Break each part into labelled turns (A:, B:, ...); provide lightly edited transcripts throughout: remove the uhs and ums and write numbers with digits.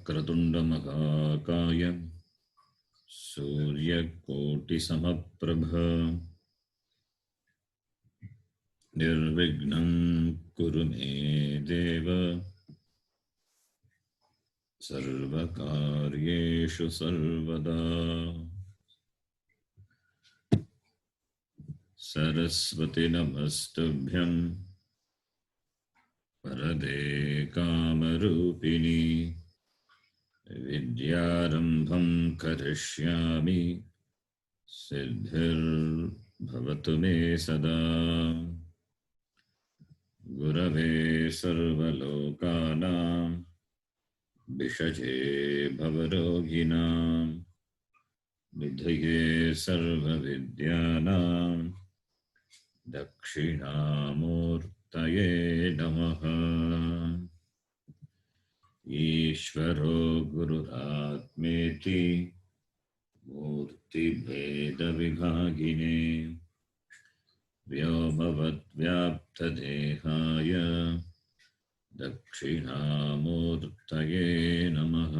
A: वक्रतुण्डमहाकाय सूर्यकोटिसमप्रभ निर्विघ्नं कुरु मे देव सर्वकार्येषु सर्वदा। सरस्वती नमस्तुभ्यं वरदे कामरूपिणी विद्यारम्भं करिष्यामि सिद्धिर्भवतु मे सदा। गुरवे सर्वलोकानां विषजे भवरोगिणां निधये सर्वविद्यानां दक्षिणामूर्तये नमः। ईश्वरो गुरुरात्मेति मूर्तिभेदविभागिने व्योमवद्व्याप्तदेहाय दक्षिणामूर्तये नमः।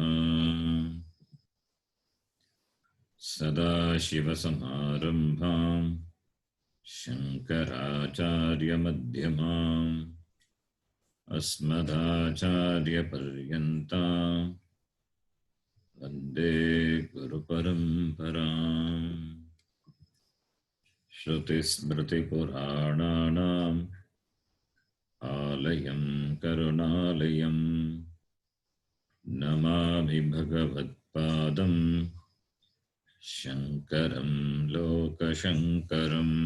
A: सदाशिवसमारम्भां शङ्कराचार्यमध्यमाम् अस्मदाचार्यपर्यन्तां वन्दे गुरुपरम्पराम्। श्रुतिस्मृतिपुराणानाम् आलयं करुणालयं नमामि भगवत्पादं शङ्करं लोकशङ्करम्।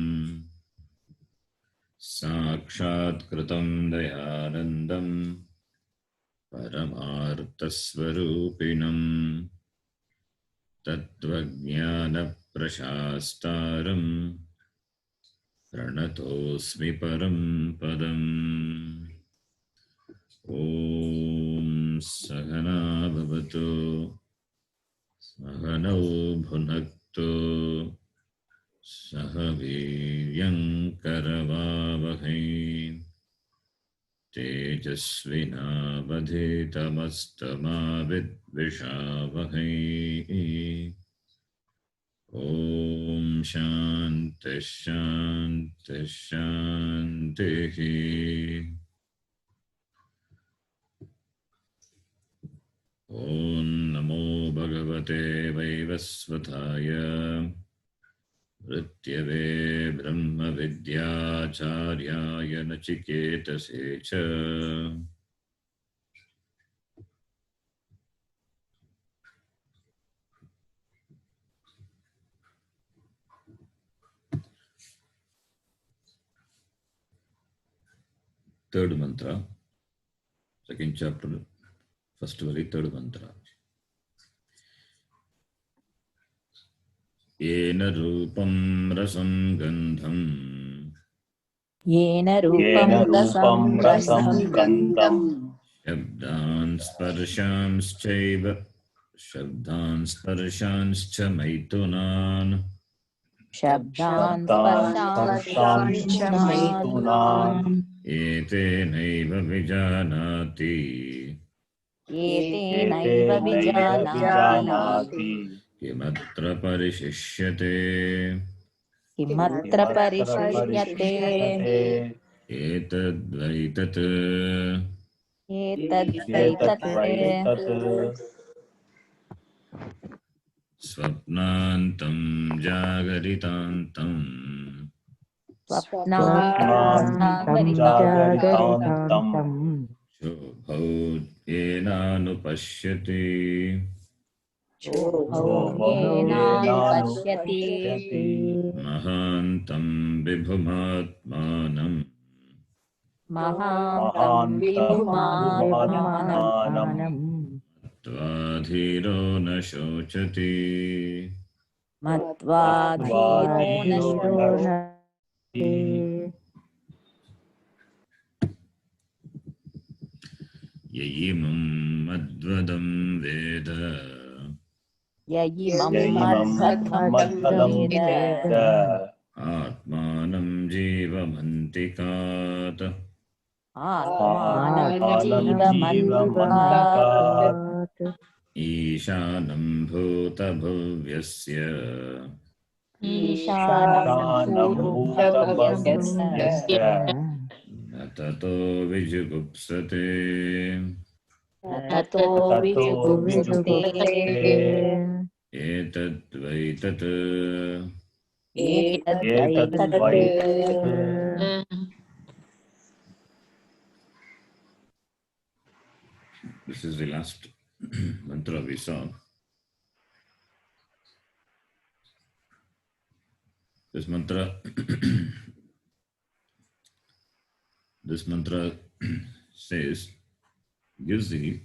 A: साक्षात्कृतं दयानन्दं परमार्थस्वरूपिणं तत्त्वज्ञानप्रशास्तारं प्रणतोऽस्मि परं पदम्। ॐ सहना भवतु सहनौ भुनक्तु सह वीर्यङ्करवावहै तेजस्विनावधीतमस्तमाविद्विषावहै। ॐ शान्तिः शान्तिः शान्तिः। ॐ नमो भगवते वैवस्वताय ऋत्यवे ब्रह्मविद्याचार्याय नचिकेतसे च। Third mantra, second chapter, first very third mantra. येन रूपं रसं गन्धं
B: येन रूपं रसं गन्धं
A: शब्दान् स्पर्शांश्च मैथुनान् एतेनैव विजानाति किमत्र परिशिष्यते एतद्वैतत् स्वप्नान्तं जागरितान्तं शोभौ येनानुपश्यति महान्तं विभुमात्मानं मत्वाधीरो न शोचति ययिमं मद्वदं वेद आत्मानं जीवमन्तिकात् ईशानं भूतभव्यस्य
B: ईशानं भूतभव्यस्य
A: न ततो विजुगुप्सते
B: ततो विजुगुप्सते
A: एतद्वै तत्
B: एतद्वै तत्
A: This is the last mantra we saw. This mantra says, gives the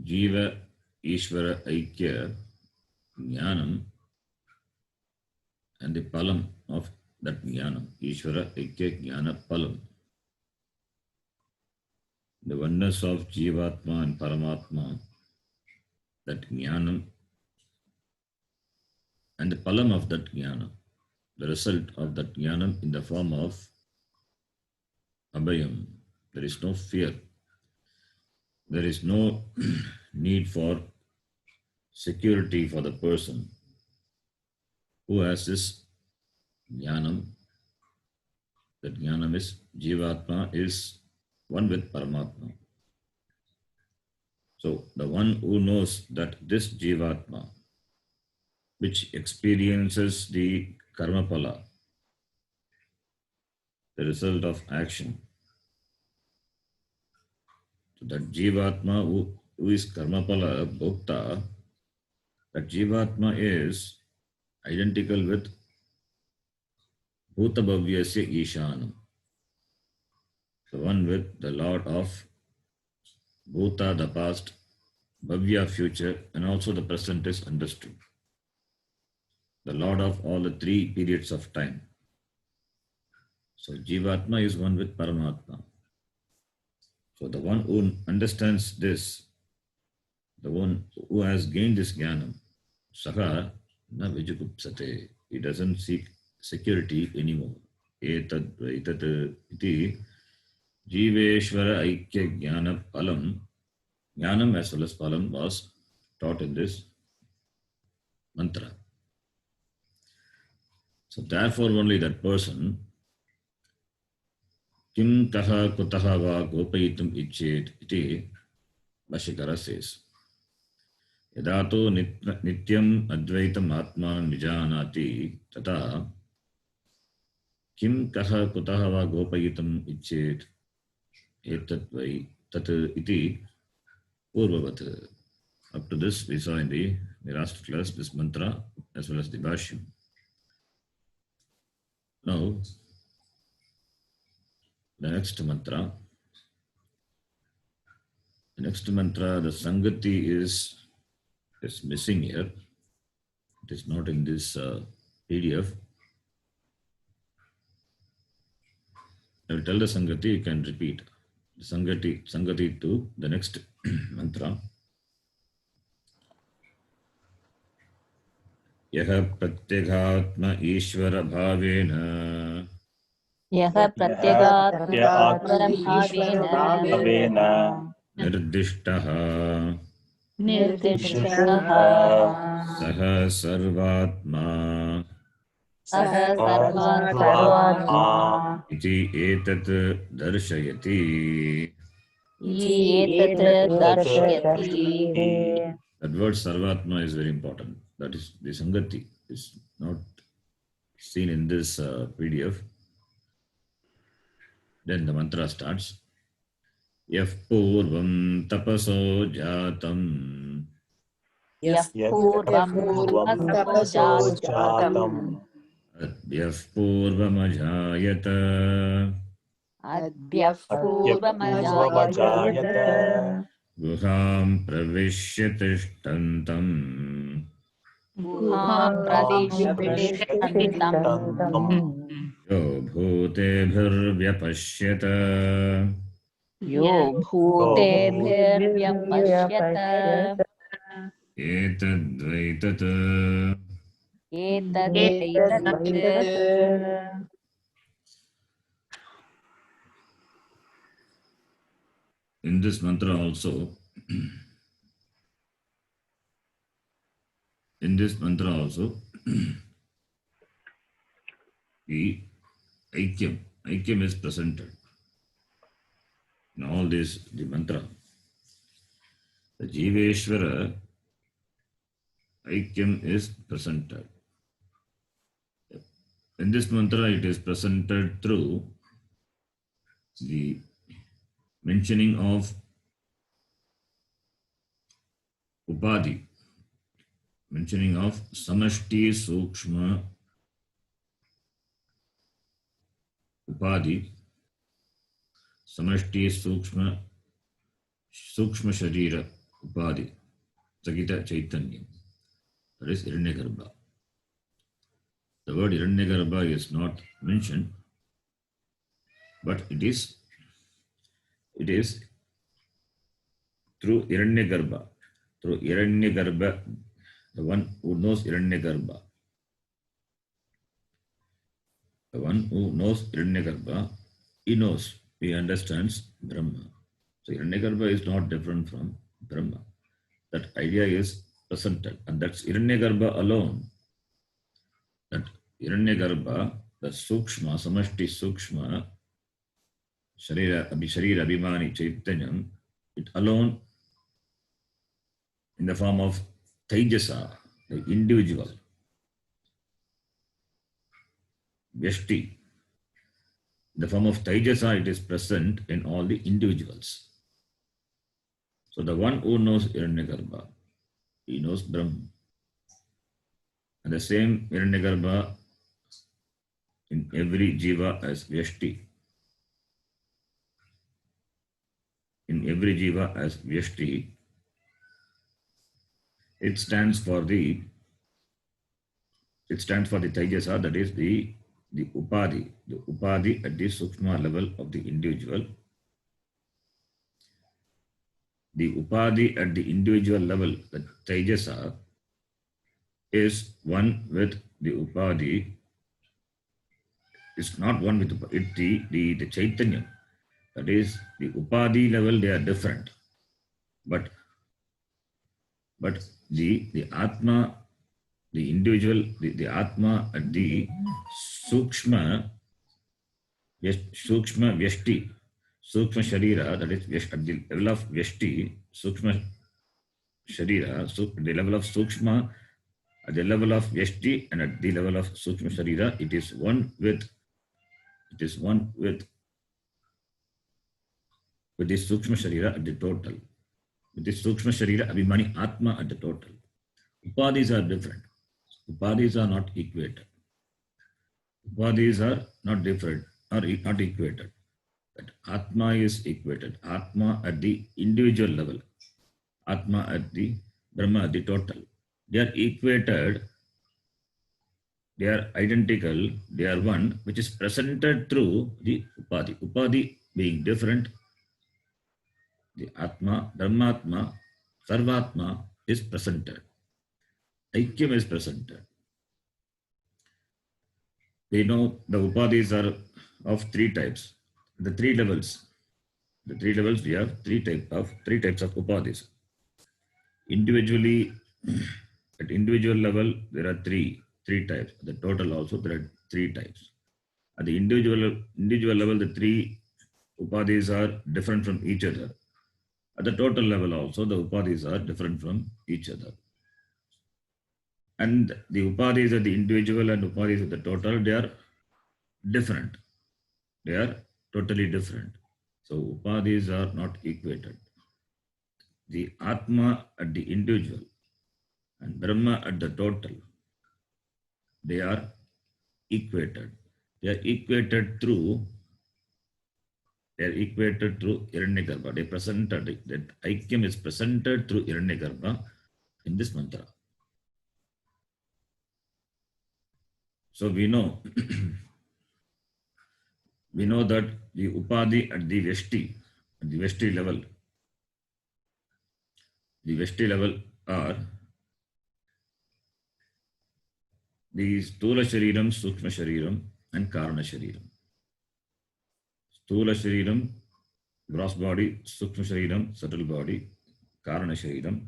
A: Jiva Ishvara Aikya Jnanam and the Palam of that Jnanam. Ishvara Aikya Jnana Palam. The oneness of Jivatma and Paramatma, that Jnanam, and the Palam of that Jnana, the result of that Jnanam in the form of Abhayam. There is no fear. There is no need for security for the person who has this Jnanam. That Jnanam is Jivatma is one with Paramatma. So the one who knows that this Jivatma, which experiences the Karma Pala, the result of action, so that Jivatma who is Karma Pala Bhokta, that Jivatma is identical with Bhutabhavyasya Ishanam, the one with the Lord of Bhuta, the past, Bhavya, future, and also the present is understood. The Lord of all the three periods of time. So Jivatma is one with Paramatma. So the one who understands this, the one who has gained this Jnanam, Saha na Vijugupsate. He doesn't seek security anymore. Etad Vaitat iti Jiveshvara Aikya Jnana Palam. Jnanam as well as Palam was taught in this mantra. So therefore only that person Kim kaha kutaha va gopayitum ichet iti Bhashyakara says. Yadato nityam advaitam atmanam vijanati tata kim kaha kutaha va gopayitum ichet etatvai tat iti purvavat. Up to this we saw in the last class this mantra as well as the Bhashyam. Now the next mantra. The next mantra, the Sangati is missing here. It is not in this PDF. I will tell the Sangati, you can repeat. The Sangati to the next mantra. Yaha pratyaghatma ishvara bhavena
B: यः प्रत्यगात्मभावेन
A: nirdishtaha
B: निर्दिष्टः
A: saha sarvatma
B: सः सर्वात्मा
A: iti etat darshayati.
B: एतत् दर्शयति.
A: That word Sarvatma is very important. That is the Sangati is not seen in this PDF. Then the mantra starts. Yah purvam tapaso jatam
B: यः पूर्वं तपसो जातम्
A: adyah purvamajayata
B: अद्यः पूर्वमजायत
A: guham pravishya tishtantam
B: गुहां प्रविश्य तिष्ठन्तम्
A: yo bhutebhirvyapashyata
B: yo भूतेभिर्व्यपश्यत
A: etadvaitat
B: एतद्वैतत्
A: in this mantra also, in this mantra also, the Aikyam is presented in all this, the mantra. The Jiveshwara Aikyam is presented. In this mantra, it is presented through the mentioning of Upadhi, mentioning of Samashti Sukshma Upadhi, Samashti Sukshma Sharira Upadhi, Sagita Chaitanya. That is Hiranyagarbha. The word Hiranyagarbha is not mentioned, but it is through Hiranyagarbha, the one who knows Hiranyagarbha. The one who knows Hiranyagarbha, he understands Brahma. So Hiranyagarbha is not different from Brahma. That idea is presented, and that's Hiranyagarbha alone. That Hiranyagarbha, the Sukshma, Samashti Sukshma, Sharira Abhimani Chaitanyam, it alone in the form of Taijasa, the individual, Vyashti. In the form of Taijasa, it is present in all the individuals. So the one who knows Hiranyagarbha, he knows Brahma. And the same Hiranyagarbha in every jiva as Vyashti. In every jiva as Vyashti, it stands for the Taijasa, that is the Upadhi. The Upadhi at the Sukshma level of the individual. The Upadhi at the individual level, the Taijasa, is one with the Upadhi. It's not one with the Chaitanya. That is, the Upadhi level, they are different. But the Atma, the individual, the Atma at the Sukshma Vyashti, Sukshma Sharira, that is at the level of Vyashti, Sukshma Sharira, the level of Sukshma, at the level of Vyashti and at the level of Sukshma Sharira, it is one with the Sukshma Sharira at the total. With the Sukshma Sharira Abhimani Atma at the total. Upadhis are different. Upadhis are not equated. Upadhis are not different or not equated. But Atma is equated. Atma at the individual level. Atma at the Brahma at the total. They are equated. They are identical. They are one, which is presented through the Upadhi. Upadhi being different, the Atma, Brahmatma, Sarvatma is presented. Aikyam is presented. We know the Upadhis are of three types. The three levels. The three levels, we have three types of Upadhis. Individually, at individual level, there are three types. The total also, there are three types. At the individual level, the three Upadhis are different from each other. At the total level also, the Upadhis are different from each other. And the Upadhis at the individual and Upadhis at the total, they are different. They are totally different. So Upadhis are not equated. The Atma at the individual and Brahma at the total, they are equated. They are equated through Hiranyagarbha. They presented, that Aikyam is presented through Hiranyagarbha in this mantra. So we know that the Upadhi at the Vyashti level are the Stula Shariram, Sukshma Shariram and Karana Shariram. Stula Shariram gross body, Sukshma Shariram, subtle body, Karana Shariram,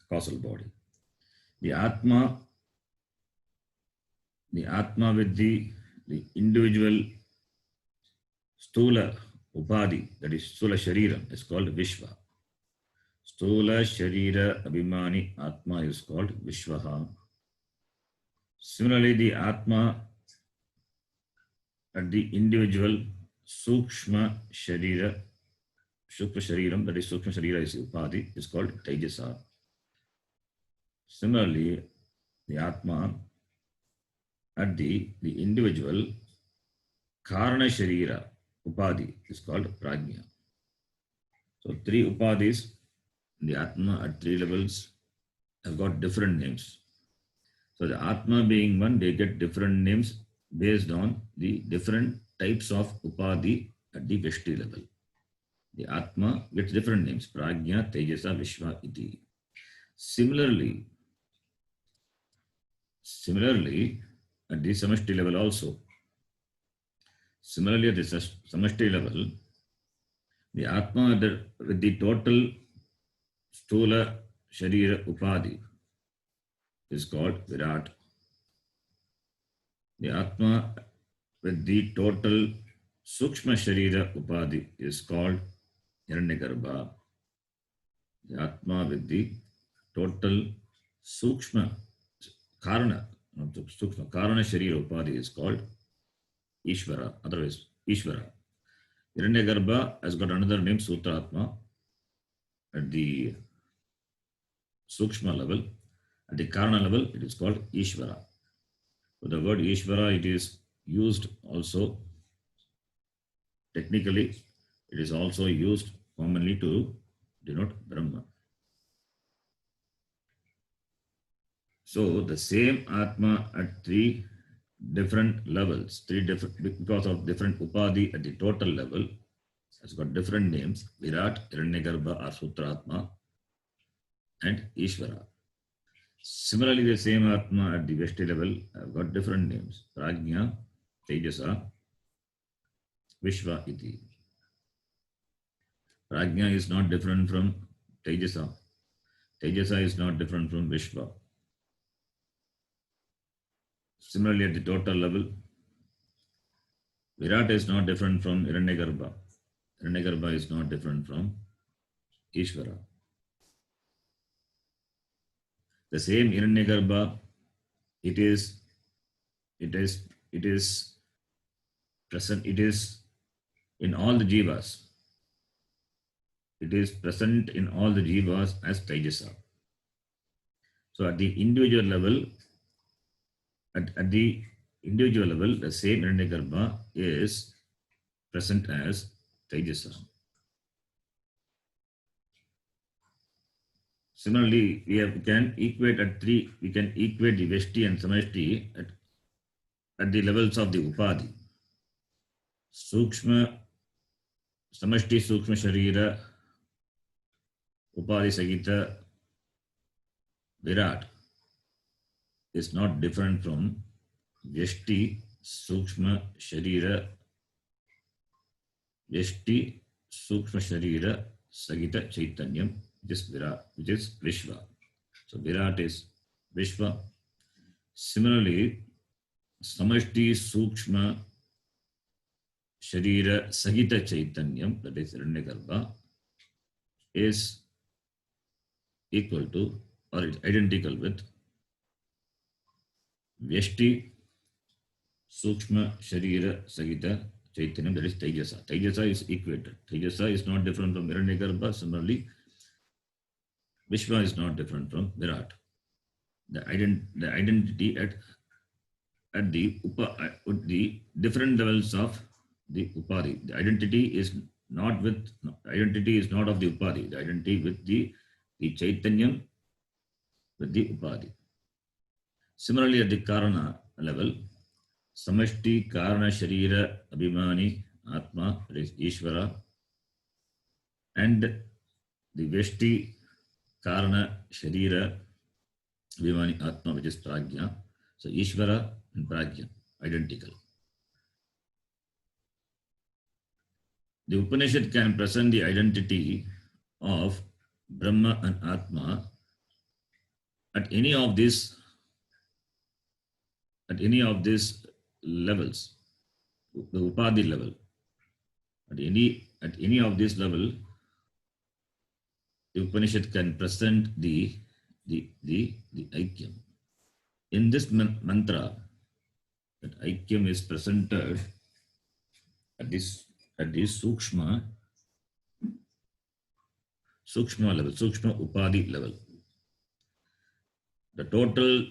A: causal body. The Atma with the individual Stula Upadhi, that is Stula Shariram, is called Vishva. Stula Sharira Abhimani Atma is called Vishvaha. Similarly, the Atma at the individual Sukshma Shariram, that is Sukshma Sharira is Upadhi, is called Tejasa. Similarly, the Atma at the individual Karana Sharira Upadhi is called Prajna. So three Upadhis, the Atma at three levels have got different names. So the Atma being one, they get different names based on the different types of Upadhi at the Veshti level. The Atma gets different names, Prajna, Tejasa, Vishva, Iti. Similarly, at the Samashti level also, similarly at the Samashti level, the Atma with the total Stula Sharira Upadhi is called Virat. The Atma with the total Sukshma Sharira Upadhi is called Hiranyagarbha. The Atma with the total Sukshma Karana Sharira Upadhi is called Ishvara, otherwise Ishvara. Hiranyagarbha has got another name, Sutratma, at the Sukshma level. At the Karana level, it is called Ishvara. So the word Ishvara, it is used also, technically, it is also used commonly to denote Brahma. So the same Atma at three different levels, because of different Upadhi at the total level, has got different names, Virat, Hiranyagarbha or Sutratma, and Ishvara. Similarly, the same Atma at the Veshti level have got different names, Prajna, Tejasa, Vishva, Iti. Prajna is not different from Tejasa. Tejasa is not different from Vishva. Similarly, at the total level, Virat is not different from Hiranyagarbha. Hiranyagarbha is not different from Ishvara. The same Hiranyagarbha, it is present, it is in all the jivas. It is present in all the jivas as Tejasa. So at the individual level, the same Hiranyagarbha is present as Tejasa. Similarly, we can equate the Veshti and Samashti at the levels of the Upadhi. Samashti Sukshma Sharira Upadhi Sagita Virat is not different from Veshti Sukshma Sharira Sagita Chaitanyam, which is Virat, which is Vishva. So Virat is Vishva. Similarly, Samashti Sukshma Sharira Sagita Chaitanyam, that is Hiranyagarbha, is equal to or is identical with Vyashti Sukshma Sharira Sagita Chaitanyam, that is Tejasa. Tejasa is equated. Tejasa is not different from Hiranyagarbha. Similarly, Vishva is not different from Virat. The identity at the different levels of the Upadhi. The identity is not of the Upadhi. The identity with the Chaitanyam with the Upadhi. Similarly, at the Karana level, Samashti Karana Sharira Abhimani Atma, that is Ishvara, and the Veshti Karana Sharira Abhimani Atma, which is Prajna. So Ishvara and Prajna, identical. the Upanishad can present the identity of Brahma and Atma at any of these levels, the Upadhi level. At any of this level, the Upanishad can present the Aikyam. In this mantra, that Aikyam is presented at this Sukshma level, Sukshma Upadhi level. The total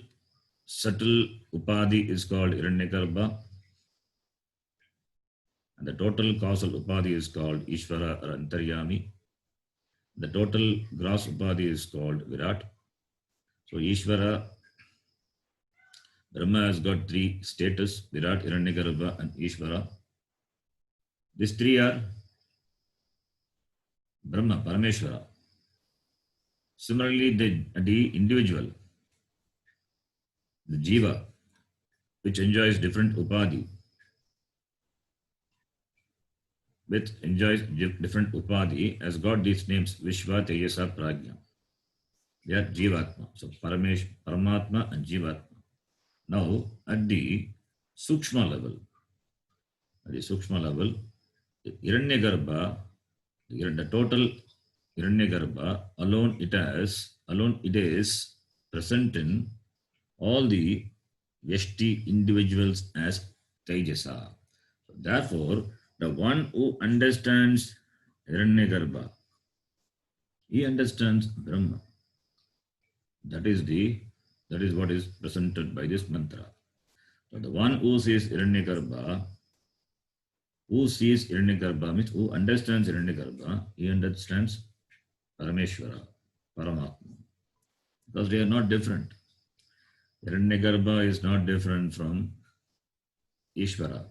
A: subtle Upadhi is called Hiranyagarbha, and the total causal Upadhi is called Ishvara or Antaryami. The total gross Upadhi is called Virat. So Ishvara, Brahma has got three status: Virat, Hiranyagarbha, and Ishvara. These three are Brahma, Parameshwara. Similarly, the individual, the Jiva, which enjoys different Upadhi, has got these names: Vishva, Tejasa, Prajna. They are Jivatma. So Paramatma and Jivatma. Now at the Sukshma level, the Hiranyagarbha, the total Hiranyagarbha alone it is present in all the Vyashti individuals as Tejasa. So therefore, the one who understands Hiranyagarbha, he understands Brahma. That is what is presented by this mantra. So the one who sees Hiranyagarbha, means who understands Hiranyagarbha, he understands Parameshwara, Paramatma. Because they are not different. Hiranyagarbha is not different from Ishvara.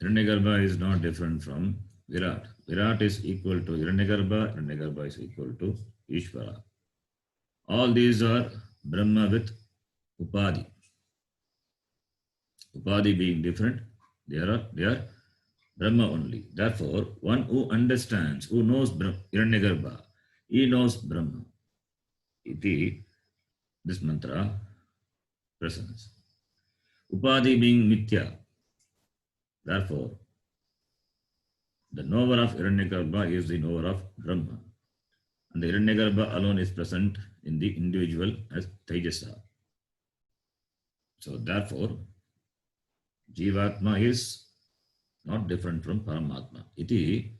A: Hiranyagarbha is not different from Virat. Virat is equal to Hiranyagarbha, Hiranyagarbha is equal to Ishvara. All these are Brahma with Upadhi. Upadhi being different, they are Brahma only. Therefore, one who understands, who knows Hiranyagarbha, he knows Brahma. Iti, this mantra presents. Upadhi being Mithya. Therefore, the knower of Hiranyagarbha is the knower of Brahma. And the Hiranyagarbha alone is present in the individual as Tejasa. So therefore, Jivatma is not different from Paramatma. Iti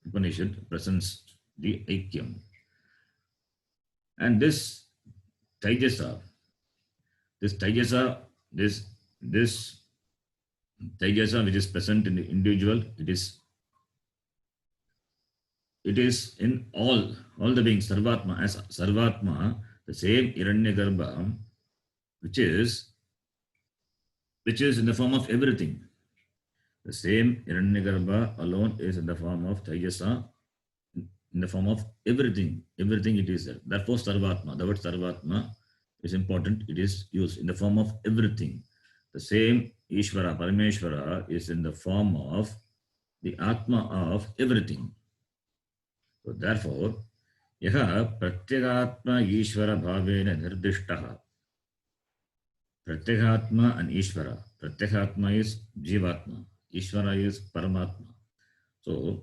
A: Upanishad presents the Aikyam. And this Tejasa, this Tejasa which is present in the individual, it is in all the beings, Sarvatma. As Sarvatma, the same Hiranyagarbha, which is in the form of everything. The same Hiranyagarbha alone is in the form of Tejasa, in the form of everything. Everything it is there. Therefore, Sarvatma, the word Sarvatma is important. It is used in the form of everything. The same Ishvara, Parameshwara is in the form of the Atma of everything. So therefore, yaha pratyagatma Ishvara bhavena nirdishtaha. Pratyagatma and Ishvara. Pratyagatma is Jivatma. Ishvara is Paramatma. So,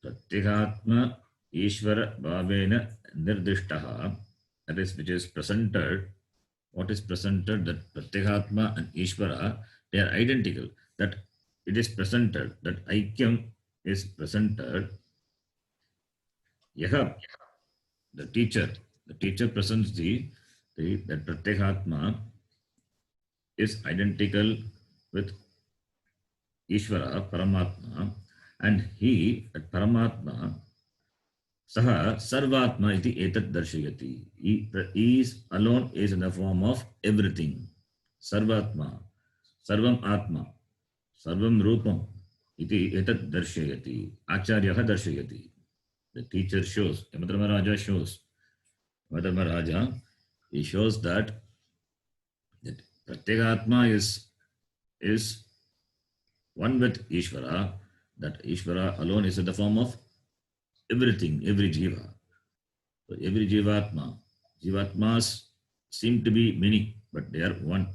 A: Pratyagatma Ishvara bhavena nirdishtaha, that is which is presented. What is presented, that Pratyagatma and Ishvara, they are identical. That it is presented, that Aikyam is presented. Yaha, the teacher presents that Pratyagatma is identical with Ishvara, Paramatma, and he, that Paramatma, Saha Sarvatma iti etat darshayati. He is alone is in the form of everything. Sarvatma, Sarvam Atma, Sarvam Rupam iti etat darshayati. Acharyaha darshayati. The teacher shows, Yamadharmaraja shows. Yamadharmaraja, he shows that Pratyagatma is one with Ishvara. that Ishvara alone is in the form of everything, every jiva. So every jivatmas seem to be many, but they are one.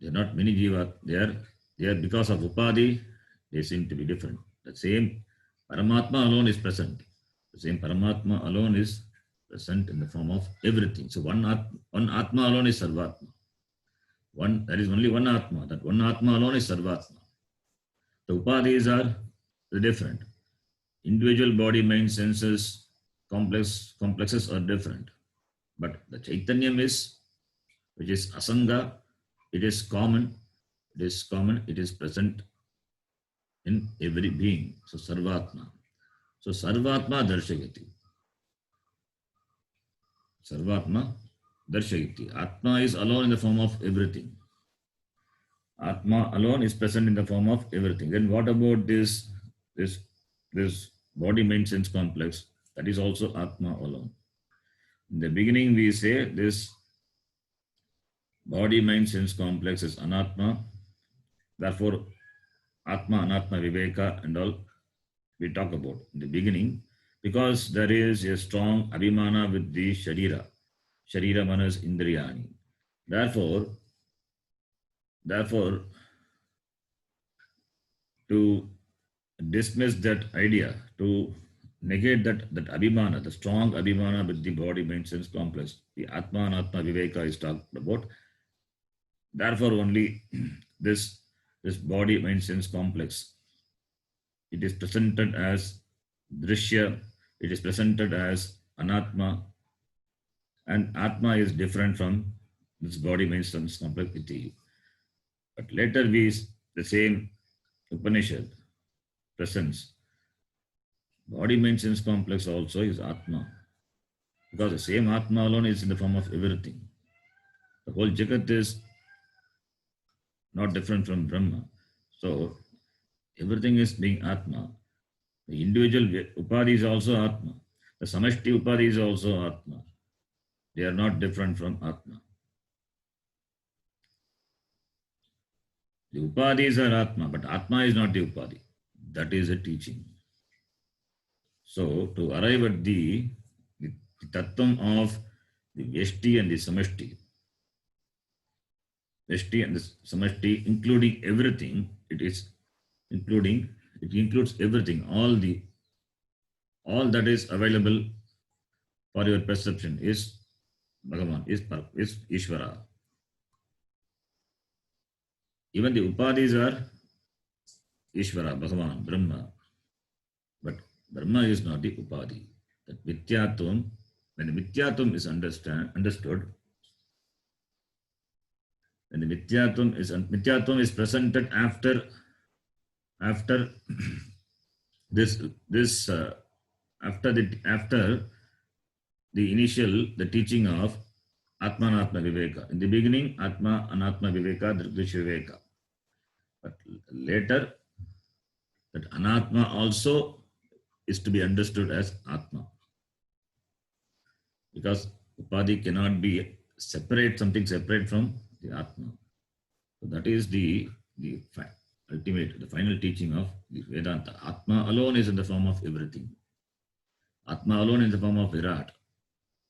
A: They are not many jiva. They are because of upadhi, they seem to be different. The same Paramatma alone is present. The same Paramatma alone is present in the form of everything. So one Atma alone is Sarvatma. There is only one Atma. That one Atma alone is Sarvatma. The upadhis are different. Individual body, mind, senses, complexes are different. But the Chaitanyam is, which is Asanga, it is common. It is present in every being. So Sarvatma. So Sarvatma Darshayati. Sarvatma Darshayati. Atma is alone in the form of everything. Atma alone is present in the form of everything. Then what about this body, mind, sense complex? That is also Atma alone. In the beginning, we say this body, mind, sense complex is Anatma. Therefore, Atma, Anatma, Viveka, and all we talk about in the beginning, because there is a strong Abhimana with the Sharira. Sharira manas Indriyani. Therefore, to dismiss that idea, to negate that Abhimana, the strong Abhimana with the body, mind, sense complex, the Atma and Atma Viveka is talked about. Therefore, only this body, mind, sense complex, it is presented as Drishya, it is presented as Anatma, and Atma is different from this body, mind, sense complex. But later the same Upanishad presents body, mind, sense complex also is Atma, because the same Atma alone is in the form of everything. The whole Jagat is not different from Brahma. So everything is being Atma. The individual Upadhi is also Atma. The Samashti Upadhi is also Atma. They are not different from Atma. The Upadhis are Atma, but Atma is not the Upadhi. That is a teaching. So to arrive at the Tattvam of the Vyashti and the Samashti, Vyashti and the Samashti, including everything, it includes everything, all that is available for your perception is Bhagavan, is Ishvara. Even the Upadhis are Ishvara, Bhagavan, Brahma. But Brahma is not the Upadhi. That Mityatvam, when the Mityatvam is understood, when the Mityatvam is presented after the teaching of Atma Anatma Viveka. In the beginning, Atma Anatma Viveka, Drigdish Viveka. But later, that Anatma also is to be understood as Atma. Because Upadhi cannot be something separate from the Atma. So that is the ultimate, the final teaching of the Vedanta. Atma alone is in the form of everything. Atma alone is in the form of Virat.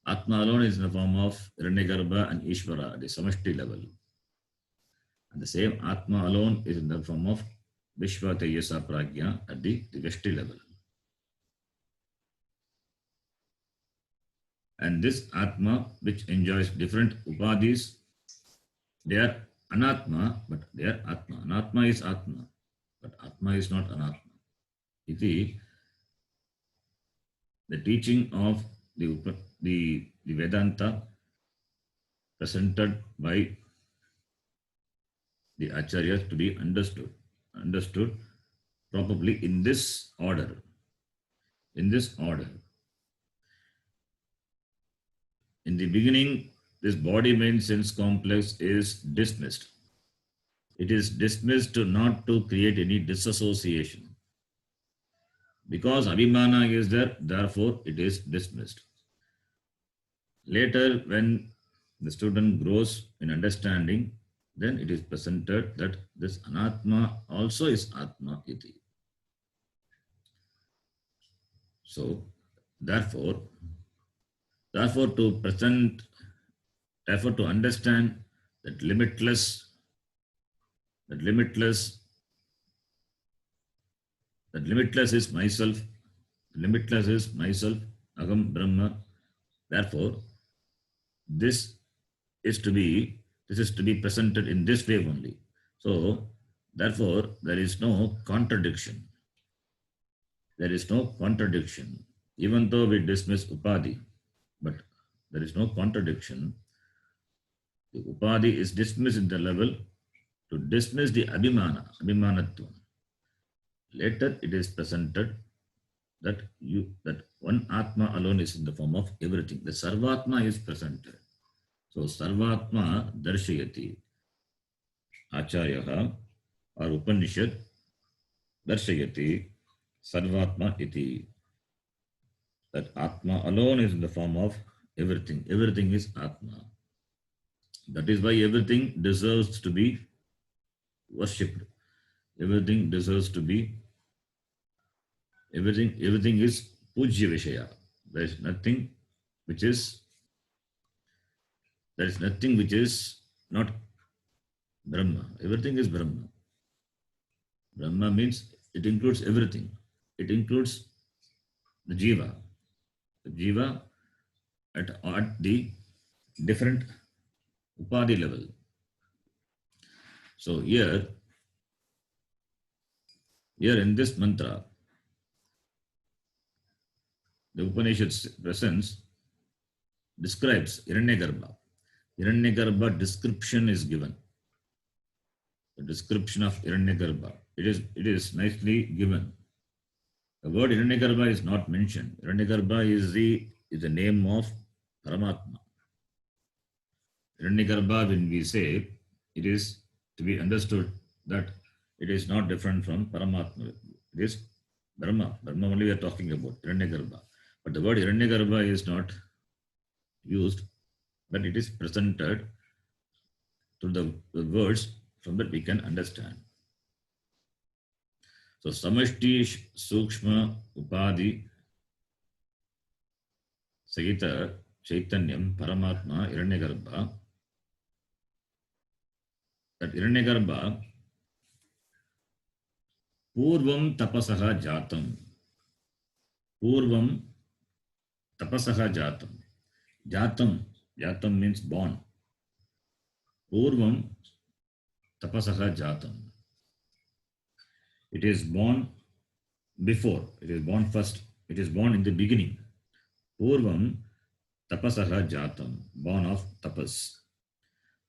A: Atma alone is in the form of Hiranyagarbha and Ishvara at the Samashti level. And the same Atma alone is in the form of Vishva Tejasa Prajna at the Vyashti level. And this Atma, which enjoys different Upadhis, they are Anatma, but they are Atma. Anatma is Atma, but Atma is not Anatma. Iti, the teaching of the Vedanta presented by the Acharyas to be understood probably in this order. In the beginning, this body, mind, sense complex is dismissed. It is dismissed not to create any disassociation. Because Abhimana is there, therefore it is dismissed. Later, when the student grows in understanding, then it is presented that this Anatma also is Atma iti. So, therefore, to present, therefore to understand that limitless, that limitless is myself, limitless is myself, Aham Brahma. Therefore, this is to be presented in this way only. So, therefore, there is no contradiction. There is no contradiction. Even though we dismiss Upadhi, but there is no contradiction. The Upadhi is dismissed in the level to dismiss the Abhimanatvam. Later it is presented that one Atma alone is in the form of everything. The Sarvatma is presented. So Sarvatma darshayati. Acharyaha or Upanishad darshayati Sarvatma iti. That Atma alone is in the form of everything. Everything is Atma. That is why everything deserves to be worshipped. Everything deserves to be, everything is Pujya Vishaya. There is nothing which is not Brahma. Everything is Brahma. Brahma means it includes everything. It includes the Jiva. The Jiva at the different Upadhi level. So here in this mantra, the Upanishad's presence describes Hiranyagarbha. Hiranyagarbha description is given. The description of Hiranyagarbha. It is nicely given. The word Hiranyagarbha is not mentioned. Hiranyagarbha is the name of Paramatma. Hiranyagarbha, when we say, it is to be understood that it is not different from Paramatma. It is Brahma. Brahma only we are talking about, Hiranyagarbha. But the word Hiranyagarbha is not used, but it is presented through the words from that we can understand. So, Samashti Sukshma Upadhi Sagita Chaitanyam Paramatma Hiranyagarbha. That Hiranyagarbha Purvam Tapasaha Jatam. Purvam Tapasaha Jatam. Jatam means born. Purvam Tapasaha Jatam. It is born before. It is born first. It is born in the beginning. Purvam Tapasaha Jatam. Born of tapas.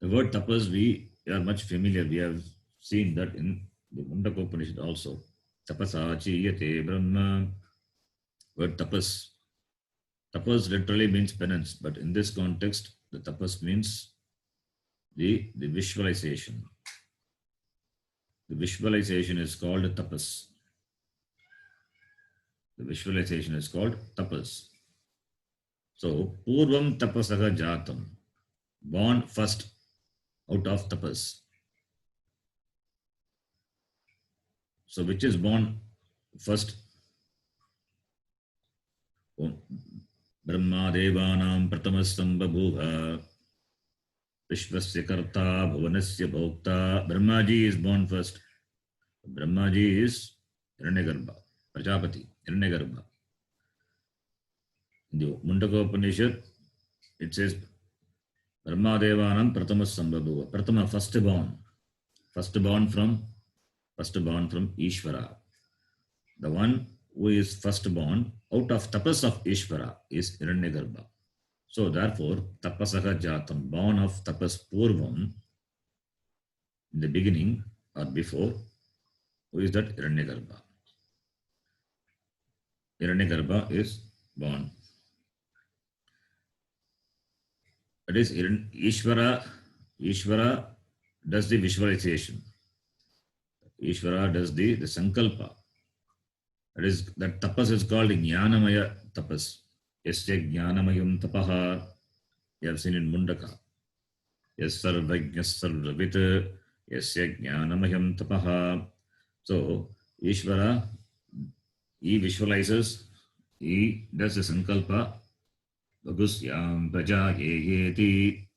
A: The word tapas we are much familiar. We have seen that in the Mundaka Upanishad also. Tapasa chiyate brahma. Word tapas. Tapas literally means penance, but in this context, the tapas means the visualization. The visualization is called tapas. The visualization is called tapas. So, Purvam Tapasaha Jatam. Born first out of tapas. So, which is born first? Brahma Devanam Pratamastam Babhuha Vishvasya Karta Bhuvanasya Bhokta. Brahmaji is born first. Brahmaji is Hiranyagarbha, Prajapati, Hiranyagarbha. In the Mundaka Upanishad, it says Brahma Devanam Pratamastam Babhuha. Pratama, firstborn. Firstborn from Ishvara. The one who is firstborn out of tapas of Ishvara is Hiranyagarbha. So therefore, tapasaha jatam, born of tapas purvam, in the beginning or before, who is that? Hiranyagarbha. Hiranyagarbha is born. That is, Ishvara does the visualization. Ishvara does the sankalpa. That tapas is called Jnanamaya tapas. Yasya Jnanamayam tapaha. You have seen in Mundaka. Yes sarvajñas sarvavit. Yasya Jnanamayam tapaha. So, Ishvara, he visualizes he does a sankalpa, Bagusyam praja yeti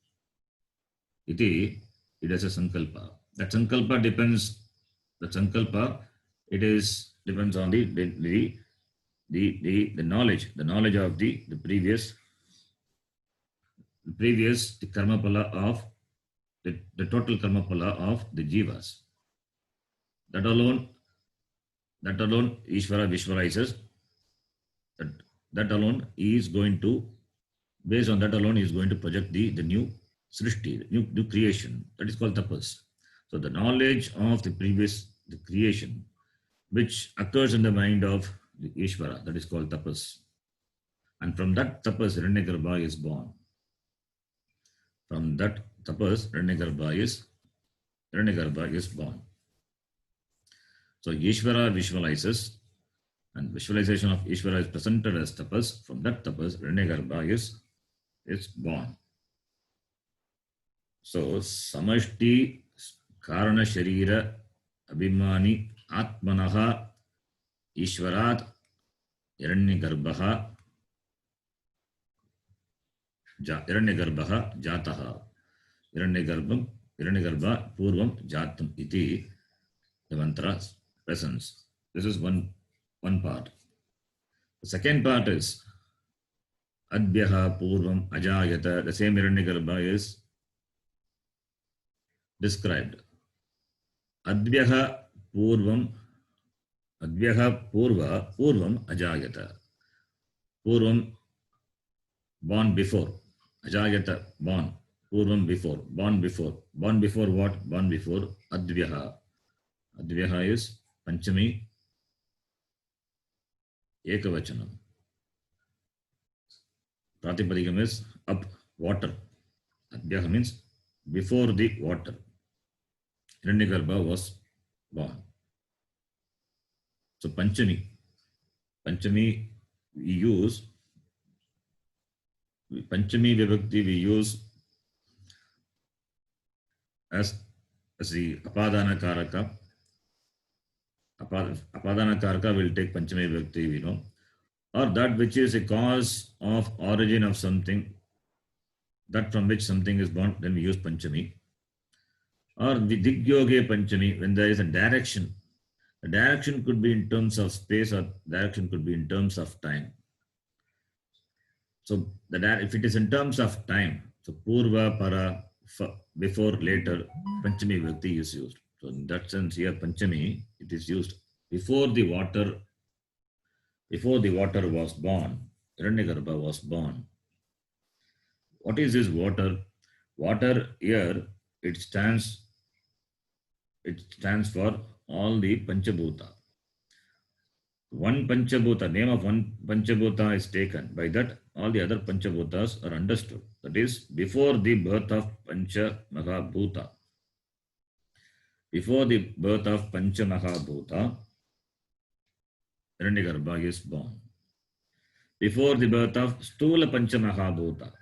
A: iti, he does a sankalpa. That sankalpa depends, the sankalpa, it is depends on the knowledge of the previous the karma pala of the total karma pala of the jivas. That alone Ishvara visualizes. That alone is going to, based on that alone, he is going to project the new srishti, new creation. That is called tapas. So the knowledge of the creation, which occurs in the mind of the Ishvara, that is called tapas. And from that tapas, Hiranyagarbha is born. From that tapas, Hiranyagarbha is born. So Ishvara visualizes, and visualization of Ishvara is presented as tapas. From that tapas, Hiranyagarbha is born. So samashti karana sharira abhimani atmanaha Ishvarat Hiranyagarbha jataha. Hiranyagarbha purvam jatam iti, the mantra presence. This is one part. The second part is adbyaha purvam ajayata. The same Hiranyagarbha is described. Adbyaha purvam ajayata. Purvam, born before. Ajayata, born. Purvam, before. Born before. Born before what? Born before advyaha. Advyaha is Panchami Ekavachanam. Pratipadikam is up, water. Advyaha means before the water. Hiranyagarbha was born. So Panchami we use, Panchami Vibhakti we use as the Apadana Karaka. Apadana Karaka will take Panchami Vibhakti, we know. Or that which is a cause of origin of something, that from which something is born, then we use Panchami. Or Vidigyoge Panchami, when there is a direction. The direction could be in terms of space, or direction could be in terms of time. So if it is in terms of time, so Purva, Para, before, later, Panchami Vibhakti is used. So in that sense here, Panchami, it is used before the water was born. Hiranyagarbha was born. What is this water? Water here, it stands for all the Panchabhuta. One Panchabhuta, name of one Panchabhuta is taken. By that, all the other Panchabhutas are understood. That is, before the birth of Pancha Mahabhuta. Before the birth of Pancha Mahabhuta, Hiranyagarbha is born. Before the birth of Stula Pancha Mahabhuta,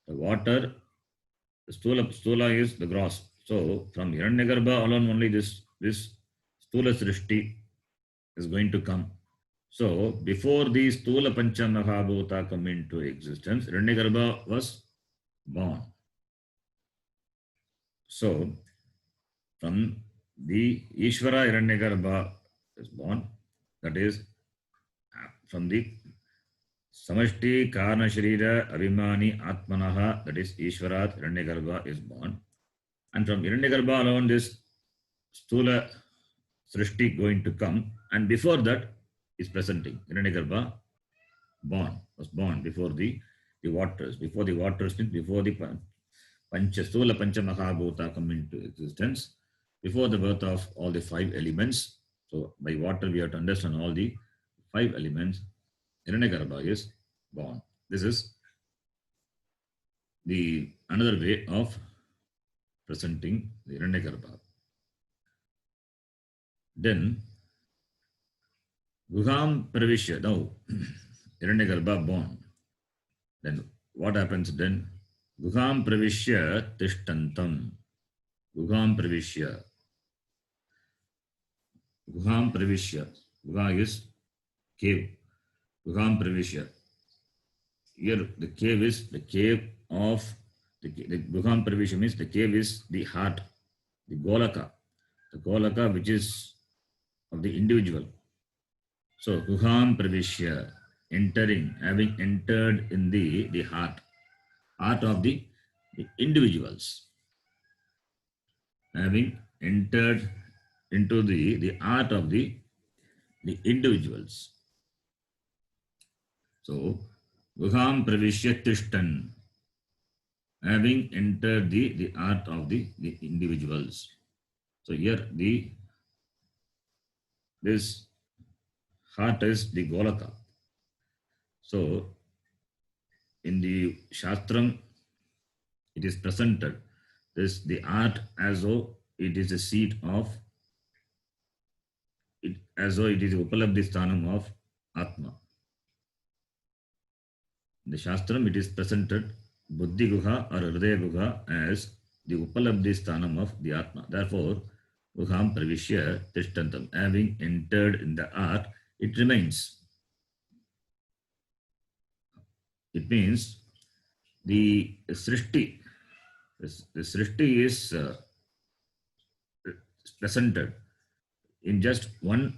A: the water, the Stula is the gross. So from Hiranyagarbha alone only this Stula Srishti is going to come. So before the Stula Pancha Mahabhuta come into existence, Hiranyagarbha was born. So from the Ishvara, Hiranyagarbha is born. That is from the Samashti Karna Sharira Abhimani Atmanaha, that is Ishvarat, Hiranyagarbha is born. And from Hiranyagarbha alone, this Stula Srishti going to come. And before that is presenting. Hiranyagarbha was born before the waters. Before the waters means before the Stula Pancha Mahabhuta come into existence. Before the birth of all the 5 elements. So by water we have to understand all the 5 elements. Hiranyagarbha is born. This is the another way of presenting the Hiranyagarbha. Then Guham Pravishya. Now Hiranyagarbha born. Then what happens then? Guham Pravishya Tishtantam. Guham Pravishya. Guham Pravishya. Guha is cave. Guham Pravishya. Here the cave is the cave of the Guham Pravishya means the cave is the heart, the Golaka which is of the individual. So Guham Pravishya, entering, having entered in the heart of the individuals, having entered into the art of the individuals. So Guham Pravishya Tishtan, having entered the art of the individuals. So here this heart is the Golaka. So in the Shastram, it is presented the art as though it is a seat of it, as though it is Upalabdhi Sthanam of Atma. In the Shastram, it is presented Buddhi Guha or Hridaya Guha as the Upalabdhi Sthanam of the Atma. Therefore, Guham Pravishya Tishtantam, having entered in the art, it remains. It means the Srishti, the Srishti is presented in just one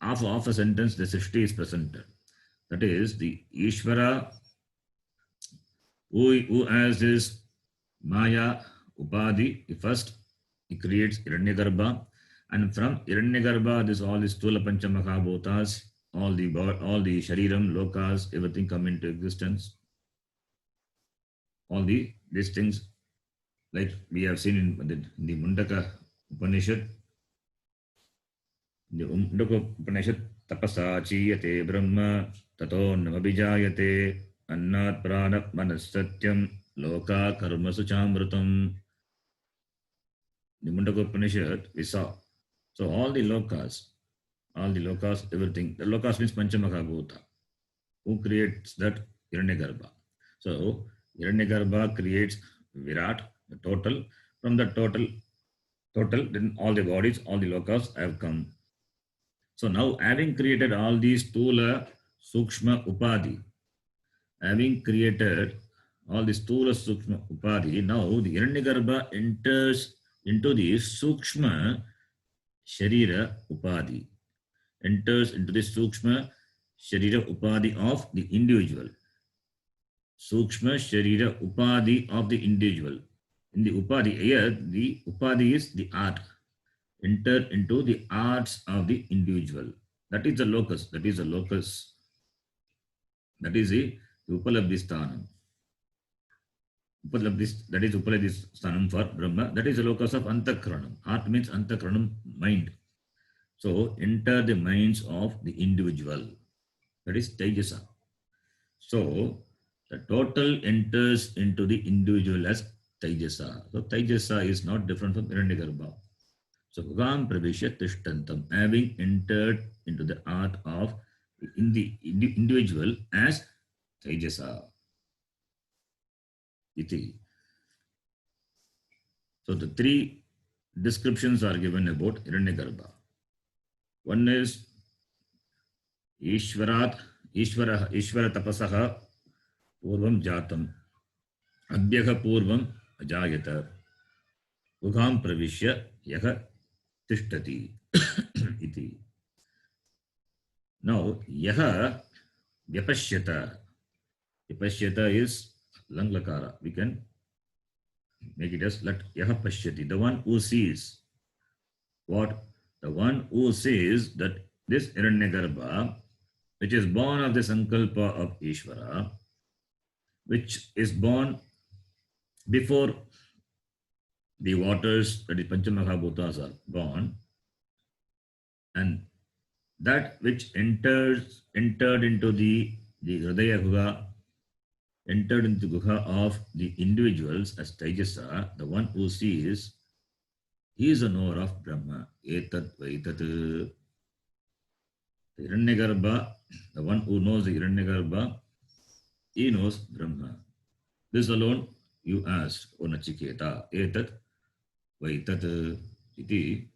A: half of a sentence. The Srishti is presented. That is the Ishvara who has this Maya Upadhi. First, he creates Hiranyagarbha, and from Hiranyagarbha, all these Stula Panchamahabhutas, all the Shariram, Lokas, everything come into existence. All these things, like we have seen in the Mundaka Upanishad. The Mundaka Upanishad, tapasa chiyate brahma tato namabhijayate annat pranat manasatyam loka karma suchamrutam. The Mundaka Upanishad we saw. So all the lokas, everything. The lokas means Panchamahabhuta. Who creates that? Hiranyagarbha. So Hiranyagarbha creates Virat, the total. From the total, then all the bodies, all the lokas have come. So now, having created all these Stula, Sukshma, Upadhi, having created all these Stula, Sukshma, Upadhi, now the Hiranyagarbha enters into the Sukshma Sharira Upadhi, enters into the Sukshma Sharira Upadhi of the individual. Sukshma Sharira Upadhi of the individual. In the Upadhi, here the Upadhi is the art. Enter into the arts of the individual. That is the locus. That is the Upalabdhi Sthanam. That is Upalabdhi Sthanam for Brahma. That is the locus of Antakranam. Art means Antakranam, mind. So enter the minds of the individual. That is Tejasa. So the total enters into the individual as Tejasa. So Tejasa is not different from Hiranyagarbha. So Guham Pravishya Tishtantam, having entered into the art of the individual as Tejasa. Iti. So the three descriptions are given about Hiranyagarbha. One is Ishvara Tapasaha Purvam Jatam Adhyaha Purvam Ajayata Guham Pravishya Yaha Tishtati Iti. Now, Yaha Vyapashyata. Vyapashyata is Langlakara. We can make it as Lat Yaha Pashyati. The one who sees. What? The one who says that this Hiranyagarbha, which is born of the Sankalpa of Ishvara, which is born before the waters, that is Panchamahabhutas, are born, and that which entered into the Hridaya Guha, entered into the Guha of the individuals as Tejasa, the one who sees, he is a knower of Brahma. Etat Vaitat. The Hiranyagarbha, the one who knows the Hiranyagarbha, he knows Brahma. This alone you asked, O Nachiketa. Etat Vaitat iti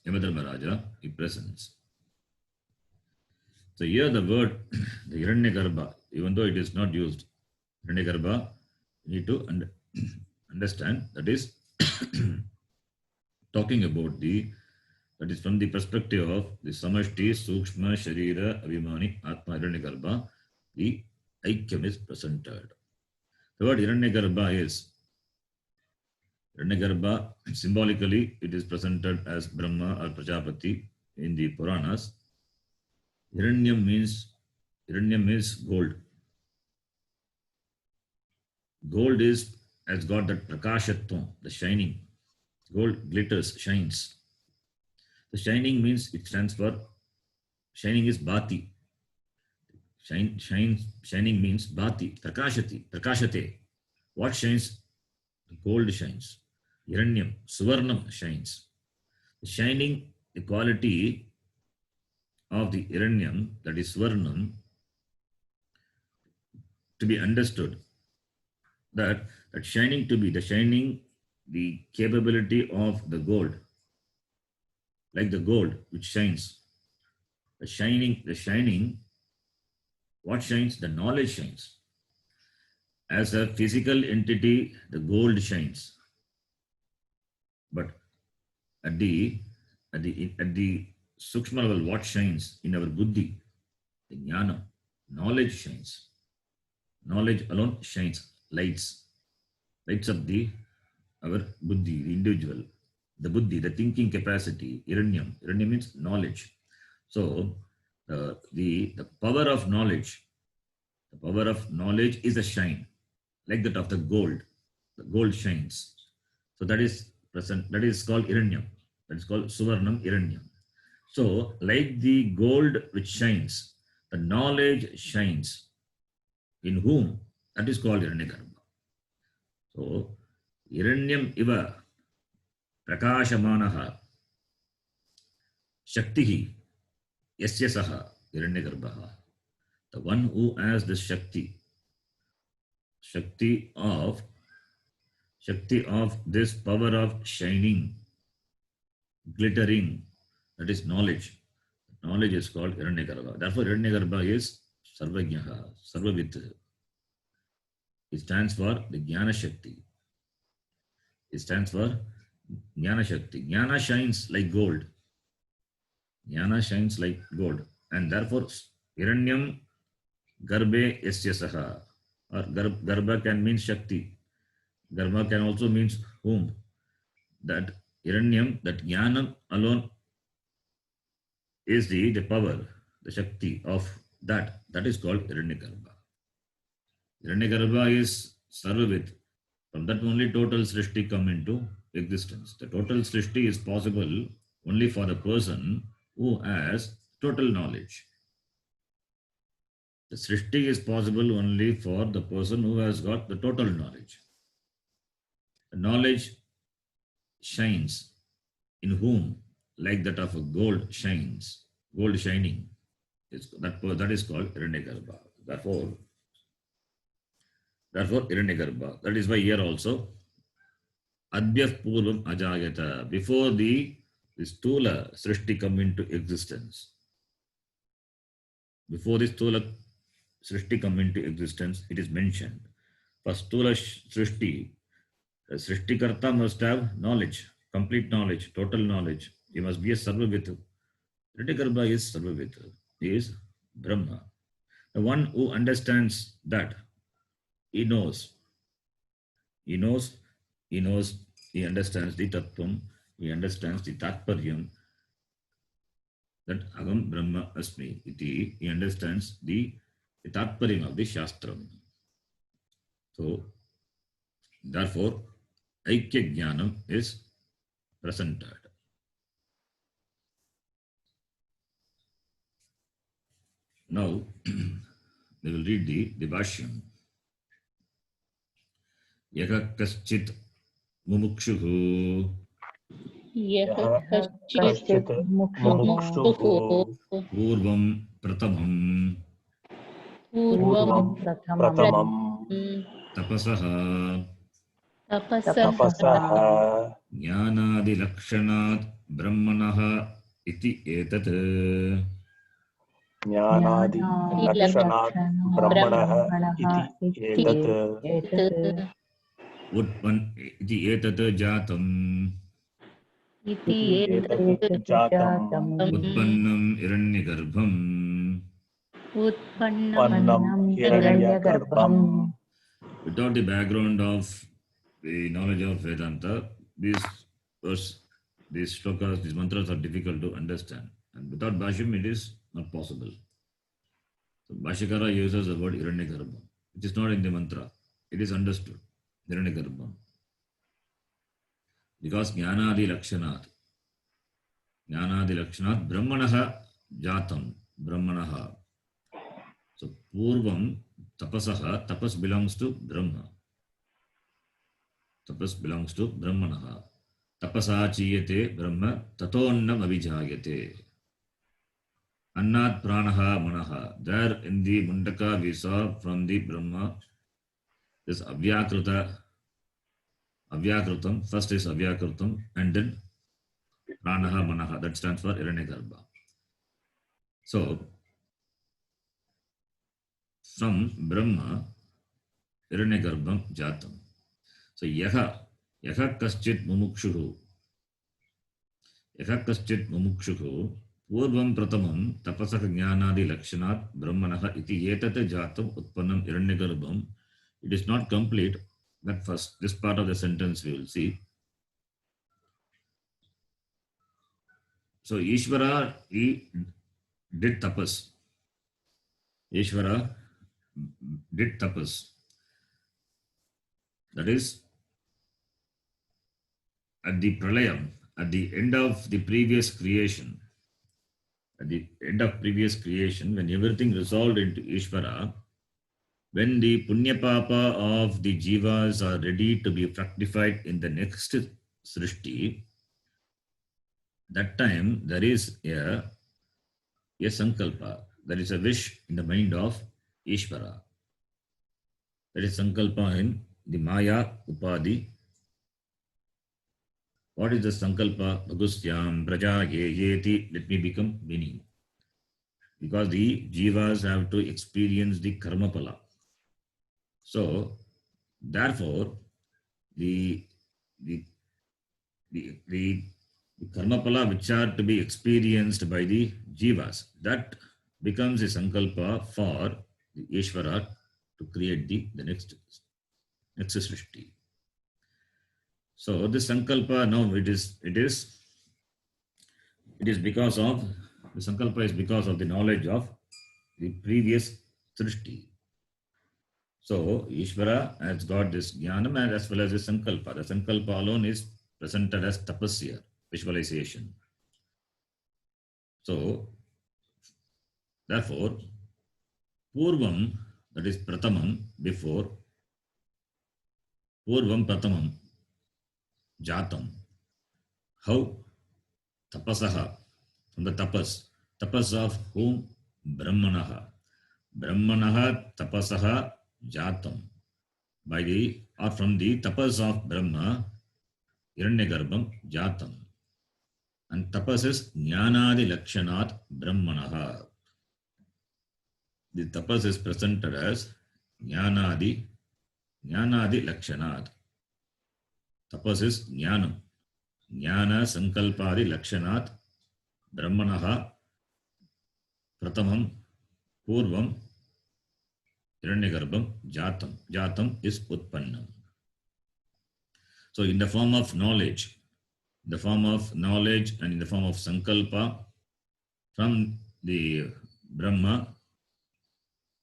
A: Yamadharmaraja, he presents. So here the word, the Hiranyagarbha, even though it is not used, Hiranyagarbha, you need to understand that is talking about that is from the perspective of the Samashti, Sukshma, Sharira, Abhimani, Atma, Hiranyagarbha, the Aikyam is presented. The word Hiranyagarbha is, Hiranyagarbha, symbolically, it is presented as Brahma or Prajapati in the Puranas. Hiranyam means gold. Gold has got that prakashatvam, the shining. Gold glitters, shines. The shining means it stands for, shining is bhati. Shining means bhati, prakashati, prakashate. What shines? The gold shines. Hiranyam, suvarnam shines. The shining, the quality of the Hiranyam, that is suvarnam, to be understood. That shining to be, the capability of the gold, like the gold which shines. The shining, what shines? The knowledge shines. As a physical entity, the gold shines. But at the Sukshma level, what shines? In our buddhi, the jnana, knowledge shines. Knowledge alone shines, lights up our buddhi, the individual, the buddhi, the thinking capacity, Hiranyam. Hiranyam means knowledge. So the power of knowledge, is a shine, like that of the gold. The gold shines. So that is present. That is called Hiranyam. That is called Suvarnam Hiranyam. So like the gold which shines, the knowledge shines. In whom? That is called Hiranyagarbha. So Hiranyam iva prakashamanaha shaktihi yasya saha Hiranyagarbha. The one who has the Shakti of this power of shining, glittering, that is knowledge. Knowledge is called Hiranyagarbha. Therefore, Hiranyagarbha is Sarvajnaha, Sarvavit. It stands for the Jnana Shakti. It stands for Jnana Shakti. Jnana shines like gold. Jnana shines like gold. And therefore, Hiranyam Garbhe Yasya Saha. Or Garbha can mean Shakti. Garbha can also mean whom. That Hiranyam, that Jnanam alone is the power, the Shakti of that. That is called Hiranyagarbha. Hiranyagarbha is Sarvavit. From that only total Srishti come into existence. The total Srishti is possible only for the person who has total knowledge. The Srishti is possible only for the person who has got the total knowledge. The knowledge shines in whom? Like that of a gold shines. Gold shining. That is called Hiranyagarbha. Therefore, Hiranyagarbha. That is why here also, Adhyaf Purvam Ajayata. Before the Stula Srishti come into existence. Before this Stula Srishti come into existence, it is mentioned. For Stula Srishti, the Srishtikarta must have knowledge, complete knowledge, total knowledge. He must be a Sarvavit. Hiranyagarbha is Sarvavit. He is Brahma. The one who understands that, he knows, he understands the Tattvam, he understands the Tatparyam, that Agam Brahma Asmi iti, he understands the Tatparyam of the Shastram. So, therefore, Aikya Jnanam is presented. Now, we will read the Bhashyam. Yaha kaschit mumukshuhu
B: यः कश्चित् मुमुक्षुः
A: purvam pratamam
B: पूर्वं प्रथमं
A: tapasaha
B: तपसः
A: jnanadilakshanat brahmanaha iti etat.
C: ज्ञानादि लक्षणात् ब्रह्मणः इति एतत्
A: इति एतत् जातम्
C: जातम्
A: उत्पन्नं हिरण्यगर्भम्
C: उत्पन्नं हिरण्यगर्भम्.
A: Without the background of the knowledge of Vedanta, these shlokas, these mantras are difficult to understand. And without Bhashyam, it is not possible. So Bhashyakara uses the word Hiranyagarbham, which is not in the mantra. It is understood, Hiranyagarbham. Because Jnanadi Lakshanat, Brahmanaha Jatam, Brahmanaha. So Purvam Tapasaha, tapas belongs to Brahma. Tapas belongs to Brahmanaha. Tapasa chiyate Brahma tatonnam avijayate. Annat pranaha manaha. There in the Mundaka we saw from the Brahma this Avyakrutam. First is Avyakrutam and then pranaha manaha. That stands for Hiranyagarbha. So from Brahma Hiranyagarbham jatam. So yaha kaschit mumukshuhu purvam pratamam tapasah jnanadi lakshanat brahmanah iti etat jatam utpannam hiranyagarbham. It is not complete. But first, this part of the sentence we will see. So Ishvara, he did tapas. Ishvara did tapas. That is, at the pralayam, at the end of the previous creation, when everything resolved into Ishvara, when the punya papa of the jivas are ready to be fructified in the next srishti, that time there is a sankalpa, there is a wish in the mind of Ishvara. There is sankalpa in the Maya Upadhi. What is the sankalpa? Bhagusyam praja yeti, let me become many. Because the jivas have to experience the karma pala. So, therefore, the karma pala which are to be experienced by the jivas, that becomes a sankalpa for the Ishvara to create the next srishti. So this sankalpa now it is because of the sankalpa is because of the knowledge of the previous srishti. So Ishvara has got this jnanam and as well as the sankalpa. The sankalpa alone is presented as tapasya, visualization. So therefore, purvam, that is pratamam, before, purvam pratamam, jatam. How? Tapasaha, from the tapas of whom? Brahmanaha. Brahmanaha tapasaha jatam. By the, or from the tapas of Brahma, Hiranyagarbham jatam. And tapas is jnanadi lakshanat brahmanaha. The tapas is presented as jnanadi lakshanat. Tapas is jnanam. Jnana sankalpadi lakshanat brahmanaha pratamam purvam hiranyagarbham jatam. Jatam is utpannam. So in the form of knowledge, and in the form of sankalpa from the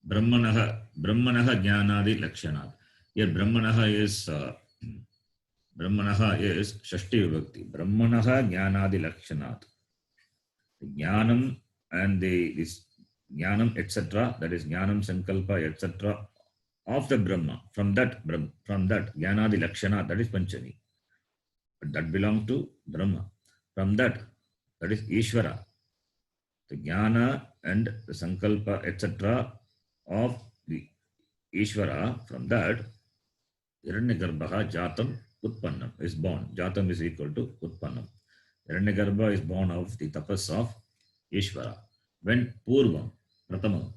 A: Brahmanaha jnanadi lakshanat. Here Brahmanaha is Shashti Vibhakti. Brahmanaha jnanadi lakshanat. The jnanam and this jnanam etc. That is jnanam, sankalpa etc. of the Brahma. From that jnanadi lakshanat, that is Panchami. But that belongs to Brahma. From that is Ishvara. The jnana and the sankalpa etc. of the Ishvara, from that Hiranyagarbha jatam utpannam is born. Jatam is equal to utpannam. Hiranyagarbha is born of the tapas of Ishvara. When purvam, Prathama.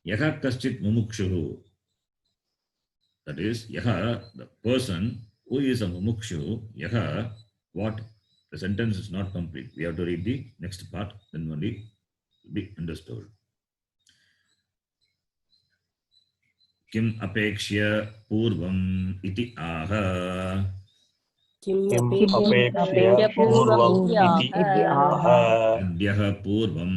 A: Yaha kaschit mumukshuhu. That is, yaha, the person who is a mumukshu, yaha, what? The sentence is not complete. We have to read the next part, then only be understood. Kim apekshya purvam iti aha.
C: किम्
B: किम्
C: अपेक्ष्य
B: अपेक्ष्य
C: पूर्वम्
B: पूर्वम्
C: इति
B: इति
C: आह
A: Adhyah purvam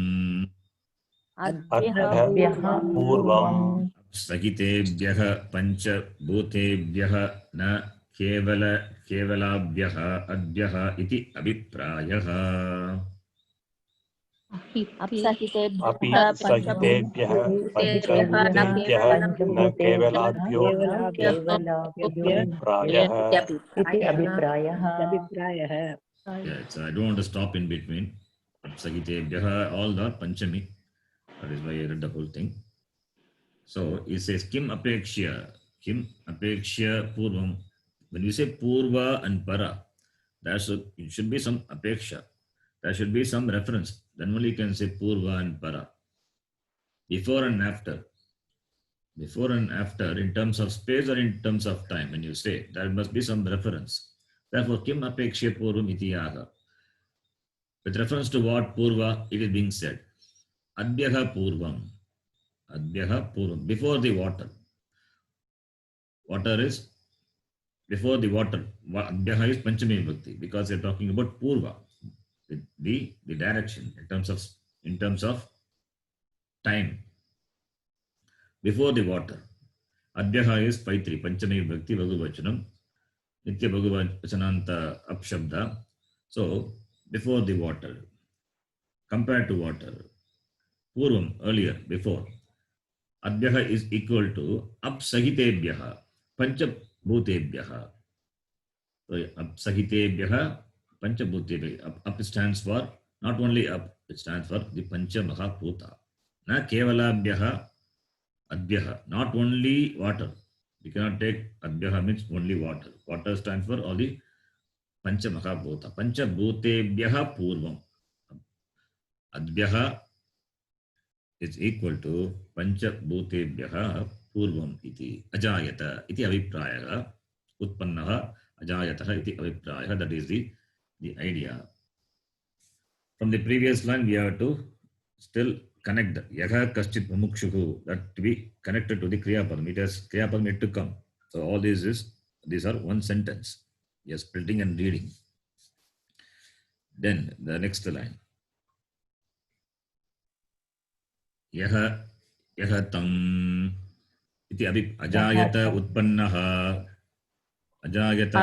C: अद्यः पूर्वम्
A: Sahitebhyah pancha bhutebhyah na kevalabhyah adhyah iti abhiprayah.
C: अपि
B: अप्सहितेभ्यः
C: सहितेभ्यः
B: पञ्चभूतेभ्यः न
C: पञ्चभूतेभ्यः न
B: केवलाभ्यो
C: केवलाभ्यो
B: केवलाभ्यो
C: इत्यभिप्रायः
B: इति अभिप्रायः
A: Yeah, so I don't want to stop in between. Sahitebhyah, all the panchami. That is why I read the whole thing. So it says kim apekshya purvam. When you say purva and para, it should be some apeksha. There should be some reference. Then only you can say purva and para. Before and after. Before and after, in terms of space or in terms of time, when you say, there must be some reference. Therefore, kim apekshya purvam iti yaha. With reference to what purva, it is being said. Adhyaha purvam. Adhyaha purvam. Before the water. Water is before the water. Adhyaha is Panchami Vibhakti because they are talking about purva. The direction in terms of time. Before the water. Adhyaha is Paitri, Panchami Vibhakti Bhagavachanam. Nitya Bhagavachananta Apshabda. So, before the water. Compared to water. Purvam, earlier, before. Adhyaha is equal to Apsahitebhyaha, Panchabhutebhyaha. So, Apsahitebhyaha, Panchabhutebhyaha. Up stands for, not only up, it stands for the Pancha Mahabhuta. Na Kevalabhyaha, Adhyaha. Not only water. You cannot take Adhyaha means only water. Water stands for all the Pancha Mahabhuta. Panchabhutebhyaha Purvam. Adhyaha is equal to Panchabhutebhyaha Purvam iti ajayata iti aviprayah utpannaha ajayataha iti aviprayah. That is the idea. From the previous line, we have to still connect yaha kaschit mumukshuhu, that to be connected to the kriyapadam. It has kriyapadam yet to come. So all these are one sentence. We are splitting and reading. Then the next line. Yaha tam iti ajayata utpannaha. Ajayata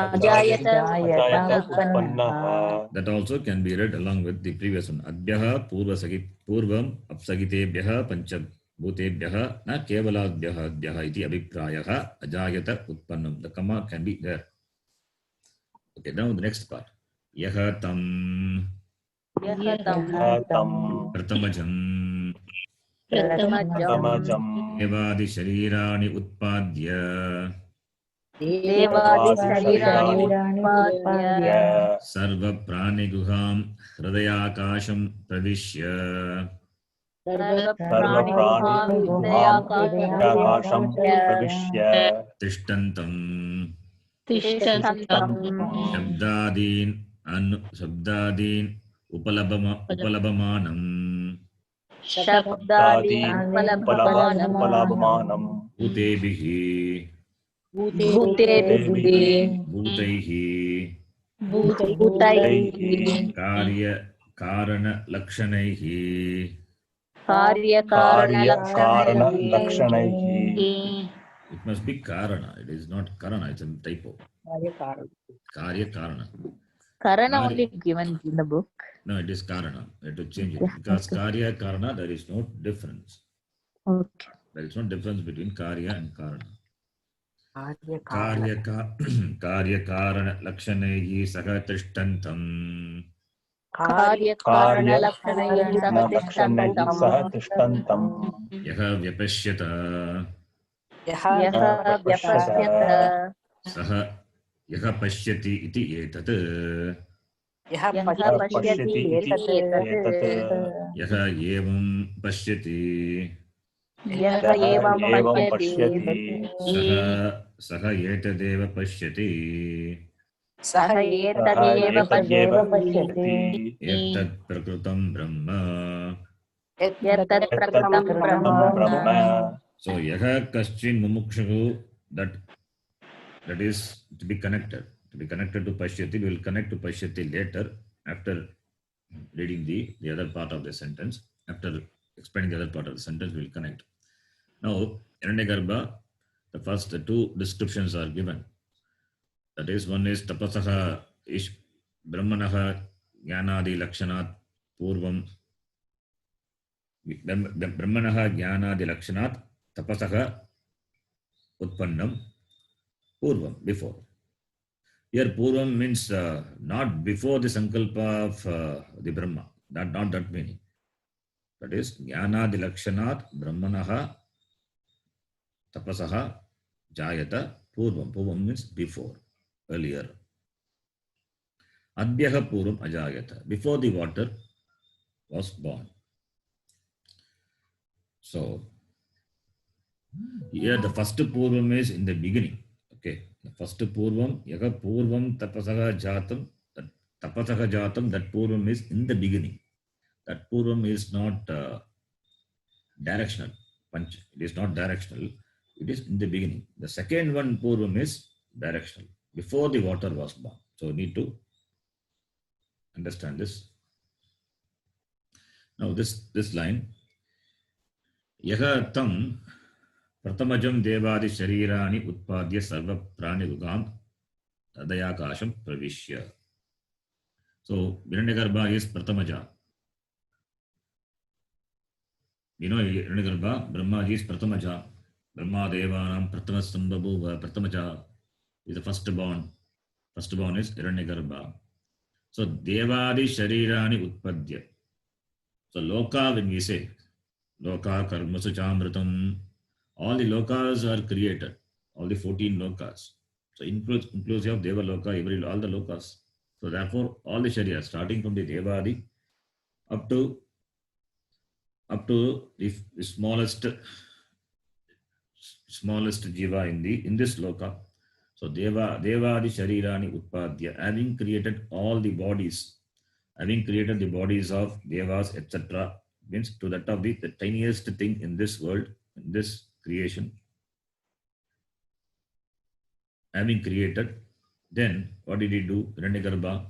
C: उत्पन्नः.
A: that also can be read along with the previous one. Adhyaha purvam apsagitebhyaha panchabhutebhyaha na kevalabhyaha adhyaha iti abhiprayaha ajayata utpannam. The comma can be there. Okay, now the next part. Yaha tam pratamajam evadi sharirani utpadya
B: देवादिशरीराणि उत्पाद्य
A: sarva praniguham hridayakasham pravishya
C: सर्वप्राणिगुहाम् प्रविश्य
A: tishtantam
B: तिष्ठन्तं
A: शब्दादीन उपलभमानम
B: शब्दादीन्
C: उपलभमानम्
A: भूतेभिः भूतैः कार्यकारणलक्षणैः
C: कार्यकारणलक्षणैः.
A: It must be karana. It is not karana. It's a typo. Karya karana.
B: Karana only given in the book.
A: No, it is karana. We have to change it because karya karana there is no difference.
B: Okay.
A: There is no difference between karya and karana. कार्य कारण लक्षणैः सह तिष्ठन्तं
C: कार्यकारणलक्षणैः सह तिष्ठन्तं
A: यः व्यपश्यत सः यः पश्यति इति एतत्
B: यः
C: यः
B: पश्यति
C: पश्यति इति
B: एतत्
C: एतत्
A: यः एवं पश्यति
B: यः
C: यः
B: एवं
C: एवं
B: पश्यति
A: सः सः एतदेव पश्यति
B: सः
C: सः
B: एतदेव
C: एतदेव
B: पश्यति
A: एतत् प्रकृतं ब्रह्म.
B: यत्तत्
C: यत्तत्
B: प्रकृतं
C: प्रकृतं ब्रह्म.
A: So yaha kaschin mumukshu, that is to be connected to pashyati. We will connect to pashyati later after reading the other part of the sentence. After explaining the other part of the sentence, we will connect. Now Hiranyagarbha, the first two descriptions are given. That is, one is tapasaha ish brahmanaha jnanadi lakshanat purvam. Brahmanaha jnanadi lakshanat tapasaha utpannam purvam, before. Here purvam means not before the sankalpa of the Brahma. Not that meaning. That is jnanadi lakshanat brahmanaha tapasaha jayata purvam. Purvam means before, earlier. Adhyaha purvam ajayata. Before the water was born. So here the first purvam is in the beginning. Okay. The first purvam, yaga purvam tapasaha jatam, that purvam is in the beginning. That purvam is not directional. It is not directional. It is in the beginning. The second one purvam is directional, before the water was born. So we need to understand this. Now this line, yaha tam pratamajam devadi sharirani utpadya sarva prani gugam tadayakasham pravishya. So Hiranyagarbha is pratamaja. You know Hiranyagarbha, Brahmaji is pratamaja. Brahma devanam pratamastambhabu pratamaja is the firstborn. Firstborn is Hiranyagarbha. So devadi sharirani utpadya. So loka, when we say loka karmasu chamritam, all the lokas are created. All the 14 lokas. So inclusive of Deva Loka, all the lokas. So therefore, all the Sharia, starting from the Devadi up to the smallest jiva in this loka. So Devadi Sharirani Utpadya, having created all the bodies, having created the bodies of Devas, etc., means to that of the tiniest thing in this world, in this creation, having created, then what did he do? Hiranyagarbha,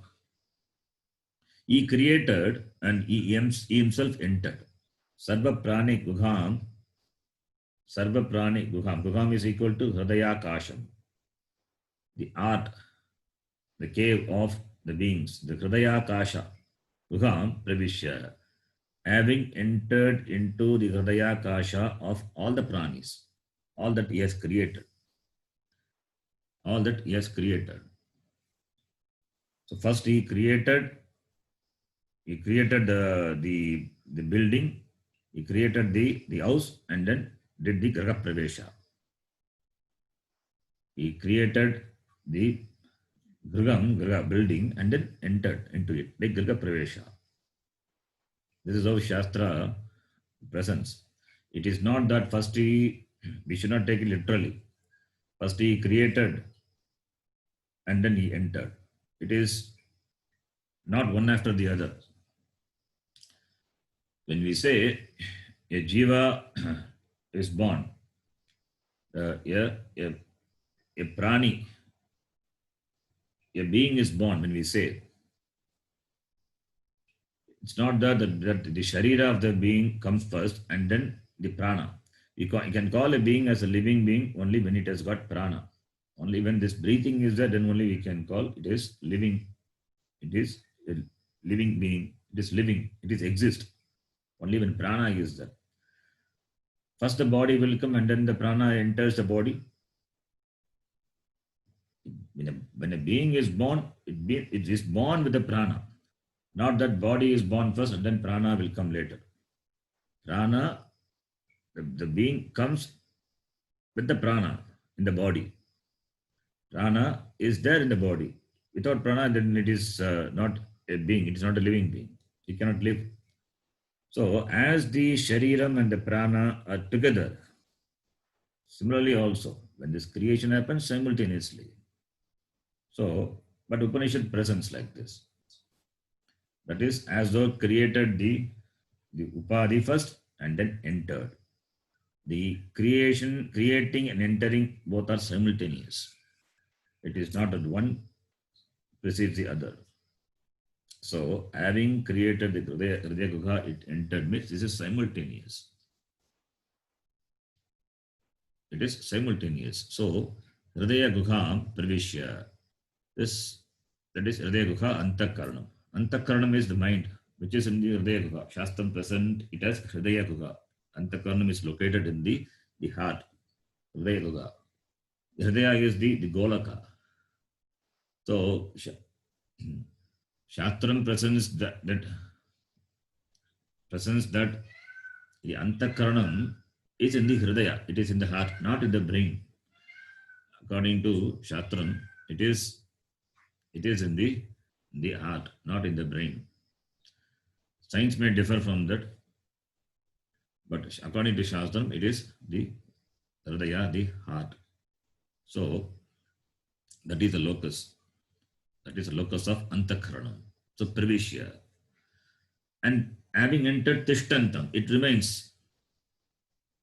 A: he created and he himself entered. Sarva prani guham. Guham is equal to Hridayakasham. The art, the cave of the beings, the Hridayakasha. Guham pravishya. Having entered into the Hridayakasha of all the pranis, all that he has created. All that he has created. So first he created the building, he created the house, and then did the Graha Pravesha. He created the Graha building and then entered into it, like Graha Pravesha. This is how Shastra presents. It is not that first we should not take it literally. First he created and then he entered. It is not one after the other. When we say a jiva is born, a prani, a being is born, when we say, it's not that the sharira of the being comes first and then the prana. You can call a being as a living being only when it has got prana. Only when this breathing is there, then only we can call it is living. It is a living being. It is living. It is exist. Only when prana is there. First the body will come and then the prana enters the body. When a being is born, it is born with the prana. Not that body is born first and then prana will come later. Prana, the being comes with the prana in the body. Prana is there in the body. Without prana, then it is not a being. It is not a living being. It cannot live. So as the Shariram and the Prana are together, similarly also, when this creation happens simultaneously. So, but Upanishad presents like this. That is as though created the Upadhi first and then entered. The creating and entering both are simultaneous. It is not that one precedes the other. So, having created the Hridaya Guha, it entered means this is simultaneous. It is simultaneous. So, Hridaya Guha Pravishya. That is Hridaya Guha Antakaranam. Antakaranam is the mind, which is in the Hridaya Guha. Shastram present it as Hridaya Guha. Antakaranam is located in the heart. Hridaya Guha. Hridaya is the Golaka. So, Shastram presents that the Antakaranam is in the Hridaya. It is in the heart, not in the brain. According to Shastram, it is in the heart, not in the brain. Science may differ from that, but according to Shastram, it is the Hridaya, the heart. So, that is the locus. That is the locus of Antakaranam. So, Pravishya. And having entered Tishtantam, it remains.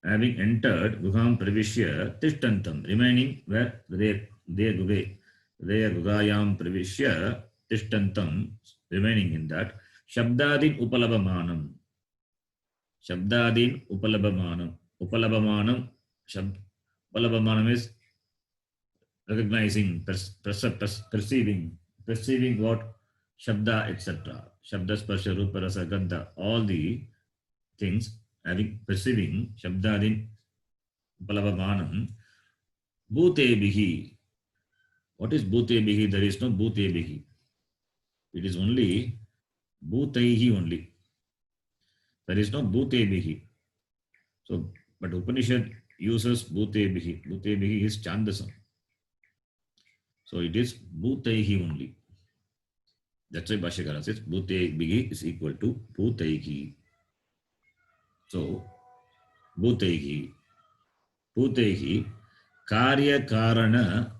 A: Having entered Guham Pravishya Tishtantam, remaining where Hridaya Gugayam Pravishya Tishtantam, remaining in that. Shabdadin Upalabamanam. Shabdadin Upalabamanam. Upalabamanam. Upalabamanam is recognizing, perceiving what? Shabda, etc. Shabda, Sparsha, Rupa, Rasa, Gandha, all the things, having perceiving, Shabdadin Upalabamanam. Bhutebihi. What is Bhutebihi? There is no Bhutebihi. It is only Bhutaihi only. There is no Bhutebihi. So, but Upanishad uses Bhutebihi. Bhutebihi is Chandasam. So it is Bhutaihi only. That's why Bhashyakara says Bhutebihi is equal to Bhutaihi. So, Bhutaihi. Bhutaihi Karya Karana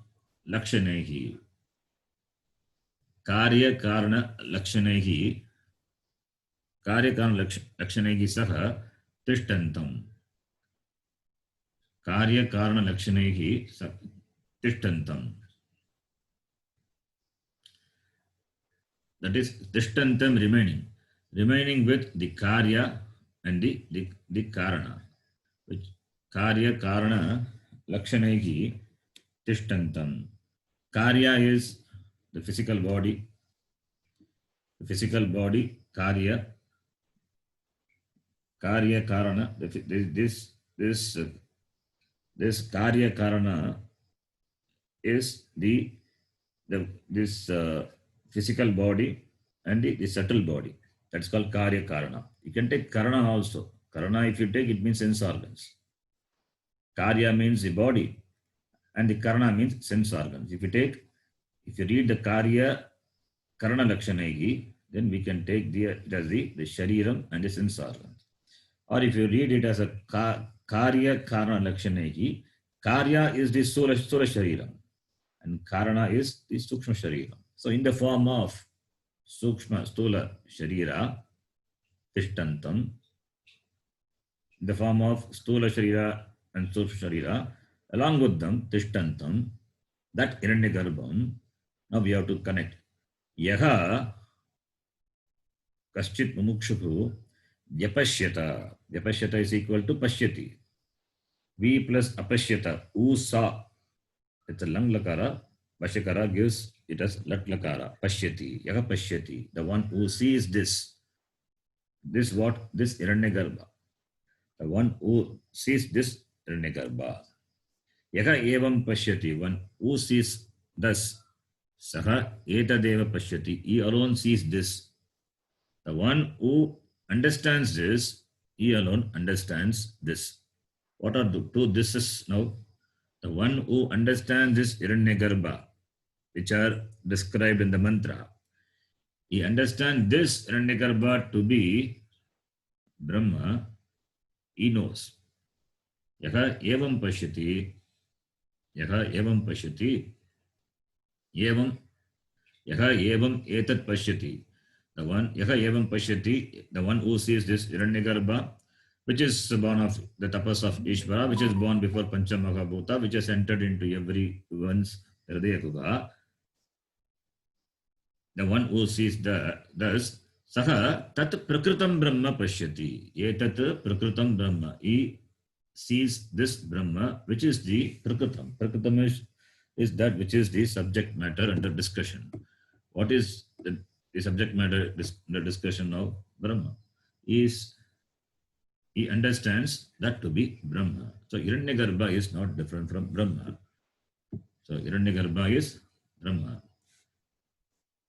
A: Lakshanehi. Karya Karana Lakshanehi. Karya Karana Lakshanehi Saha Tishtantam. Karya Karana Lakshanehi Tishtantam. That is Tishtantam, remaining with the Karya and the Karana. Which Karya Karana Lakshanehi Tishtantam. Karya is the physical body. The physical body, Karya. Karya Karana. This Karya Karana is this physical body and the subtle body. That's called Karya Karana. You can take Karana also. Karana, if you take, it means sense organs. Karya means the body, and the Karana means sense organs. If you read the Karya Karana Lakshanehi, then we can take it as the Shariram and the sense organs. Or if you read it as a Karya Karana Lakshanehi, Karya is the Sula Shariram, and Karana is the Sukshma Shariram. So in the form of Sukshma Stula Sharira, Tishtantam, in the form of Stula Sharira and Sukshma Sharira, along with them, Tishtantam, that Hiranyagarbham, now we have to connect. Yaha Kaschit Mumukshuku Vyapashyata. Vyapashyata is equal to Pashyati. V plus Apashyata. U sa. It's a lang lakara. Bhashyakara gives it as lat lakara. Pashyati. Yaha Pashyati. The one who sees this. This what? This Hiranyagarbha. The one who sees this Hiranyagarbha. Yaha evam Pashyati. One who sees thus. Saha etadeva Pashyati. He alone sees this. The one who understands this, he alone understands this. What are the two thises now? The one who understands this Hiranyagarbha, which are described in the mantra, He understands this Hiranyagarbha to be Brahma. He knows. Yaha evam pashyati. Yaha evam pashyati. Evam. Yaha evam etat pashyati. The one, Yaha evam pashyati, the one who sees this Hiranyagarbha, which is born of the tapas of Ishvara, which is born before Pancha Mahabhuta, which has entered into everyone's Hridaya Guha. The one who sees thus, Saha tat prakritam Brahma pashyati. Etat prakritam Brahma. He sees this Brahma, which is the prakritam. Prakritam is that which is the subject matter under discussion. What is the subject matter under discussion of Brahma? He understands that to be Brahma. So Hiranyagarbha is not different from Brahma. So Hiranyagarbha is Brahma.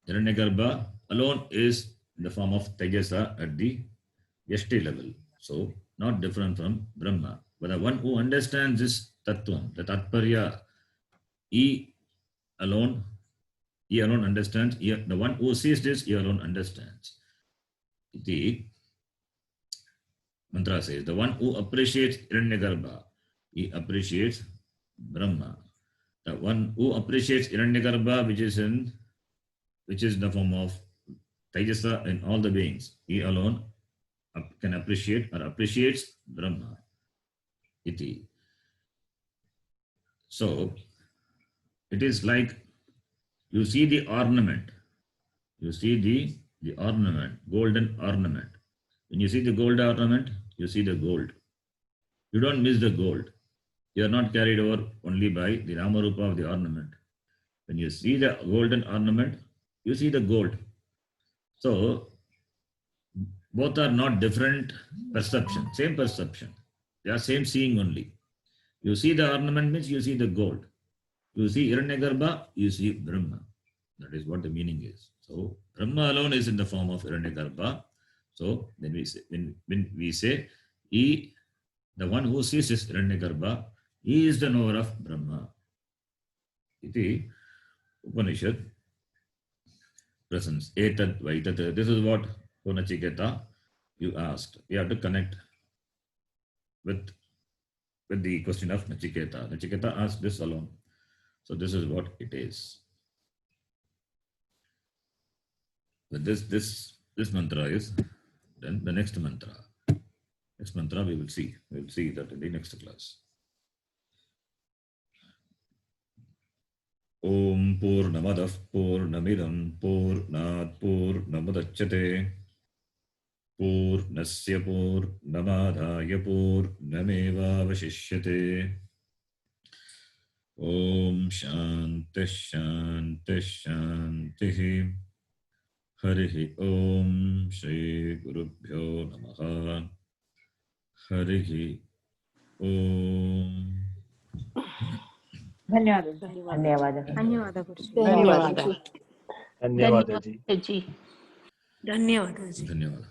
A: Hiranyagarbha alone is in the form of Tejasa at the Yashti level. So not different from Brahma. But the one who understands this Tattvam, the Tatparya, he alone understands. The one who sees this, he alone understands. The mantra says, the one who appreciates Hiranyagarbha, he appreciates Brahma. The one who appreciates Hiranyagarbha, which is in the form of Tejasa in all the beings, he alone can appreciate or appreciates Brahma. Iti. So it is like you see the ornament. You see the ornament, golden ornament. When you see the gold ornament, you see the gold. You don't miss the gold. You are not carried over only by the Ramarupa of the ornament. When you see the golden ornament, you see the gold. So both are not different perception, same perception. They are same seeing only. You see the ornament means you see the gold. You see Hiranyagarbha, you see Brahma. That is what the meaning is. So Brahma alone is in the form of Hiranyagarbha. So then when we say he, the one who sees is Hiranyagarbha, he is the knower of Brahma. Iti Upanishad presents. Etat vaitat. This is what Nachiketa you asked. You have to connect with the question of Nachiketa. Nachiketa asked this alone. So this is what it is. But this mantra is then the next mantra. Next mantra we will see. We will see that in the next class. Om Purnamadav Purnamidam Purnat Purnamudachyate Purnasya Purnamadhaya Purnamevavashishyate. Om Shanti Shanti Shanti. Harihi Om Shri Gurubhyo Namaha. Harihi Om.
B: धन्यवाद
C: धन्यवाद जी
D: धन्यवाद जी।
A: धन्यवाद.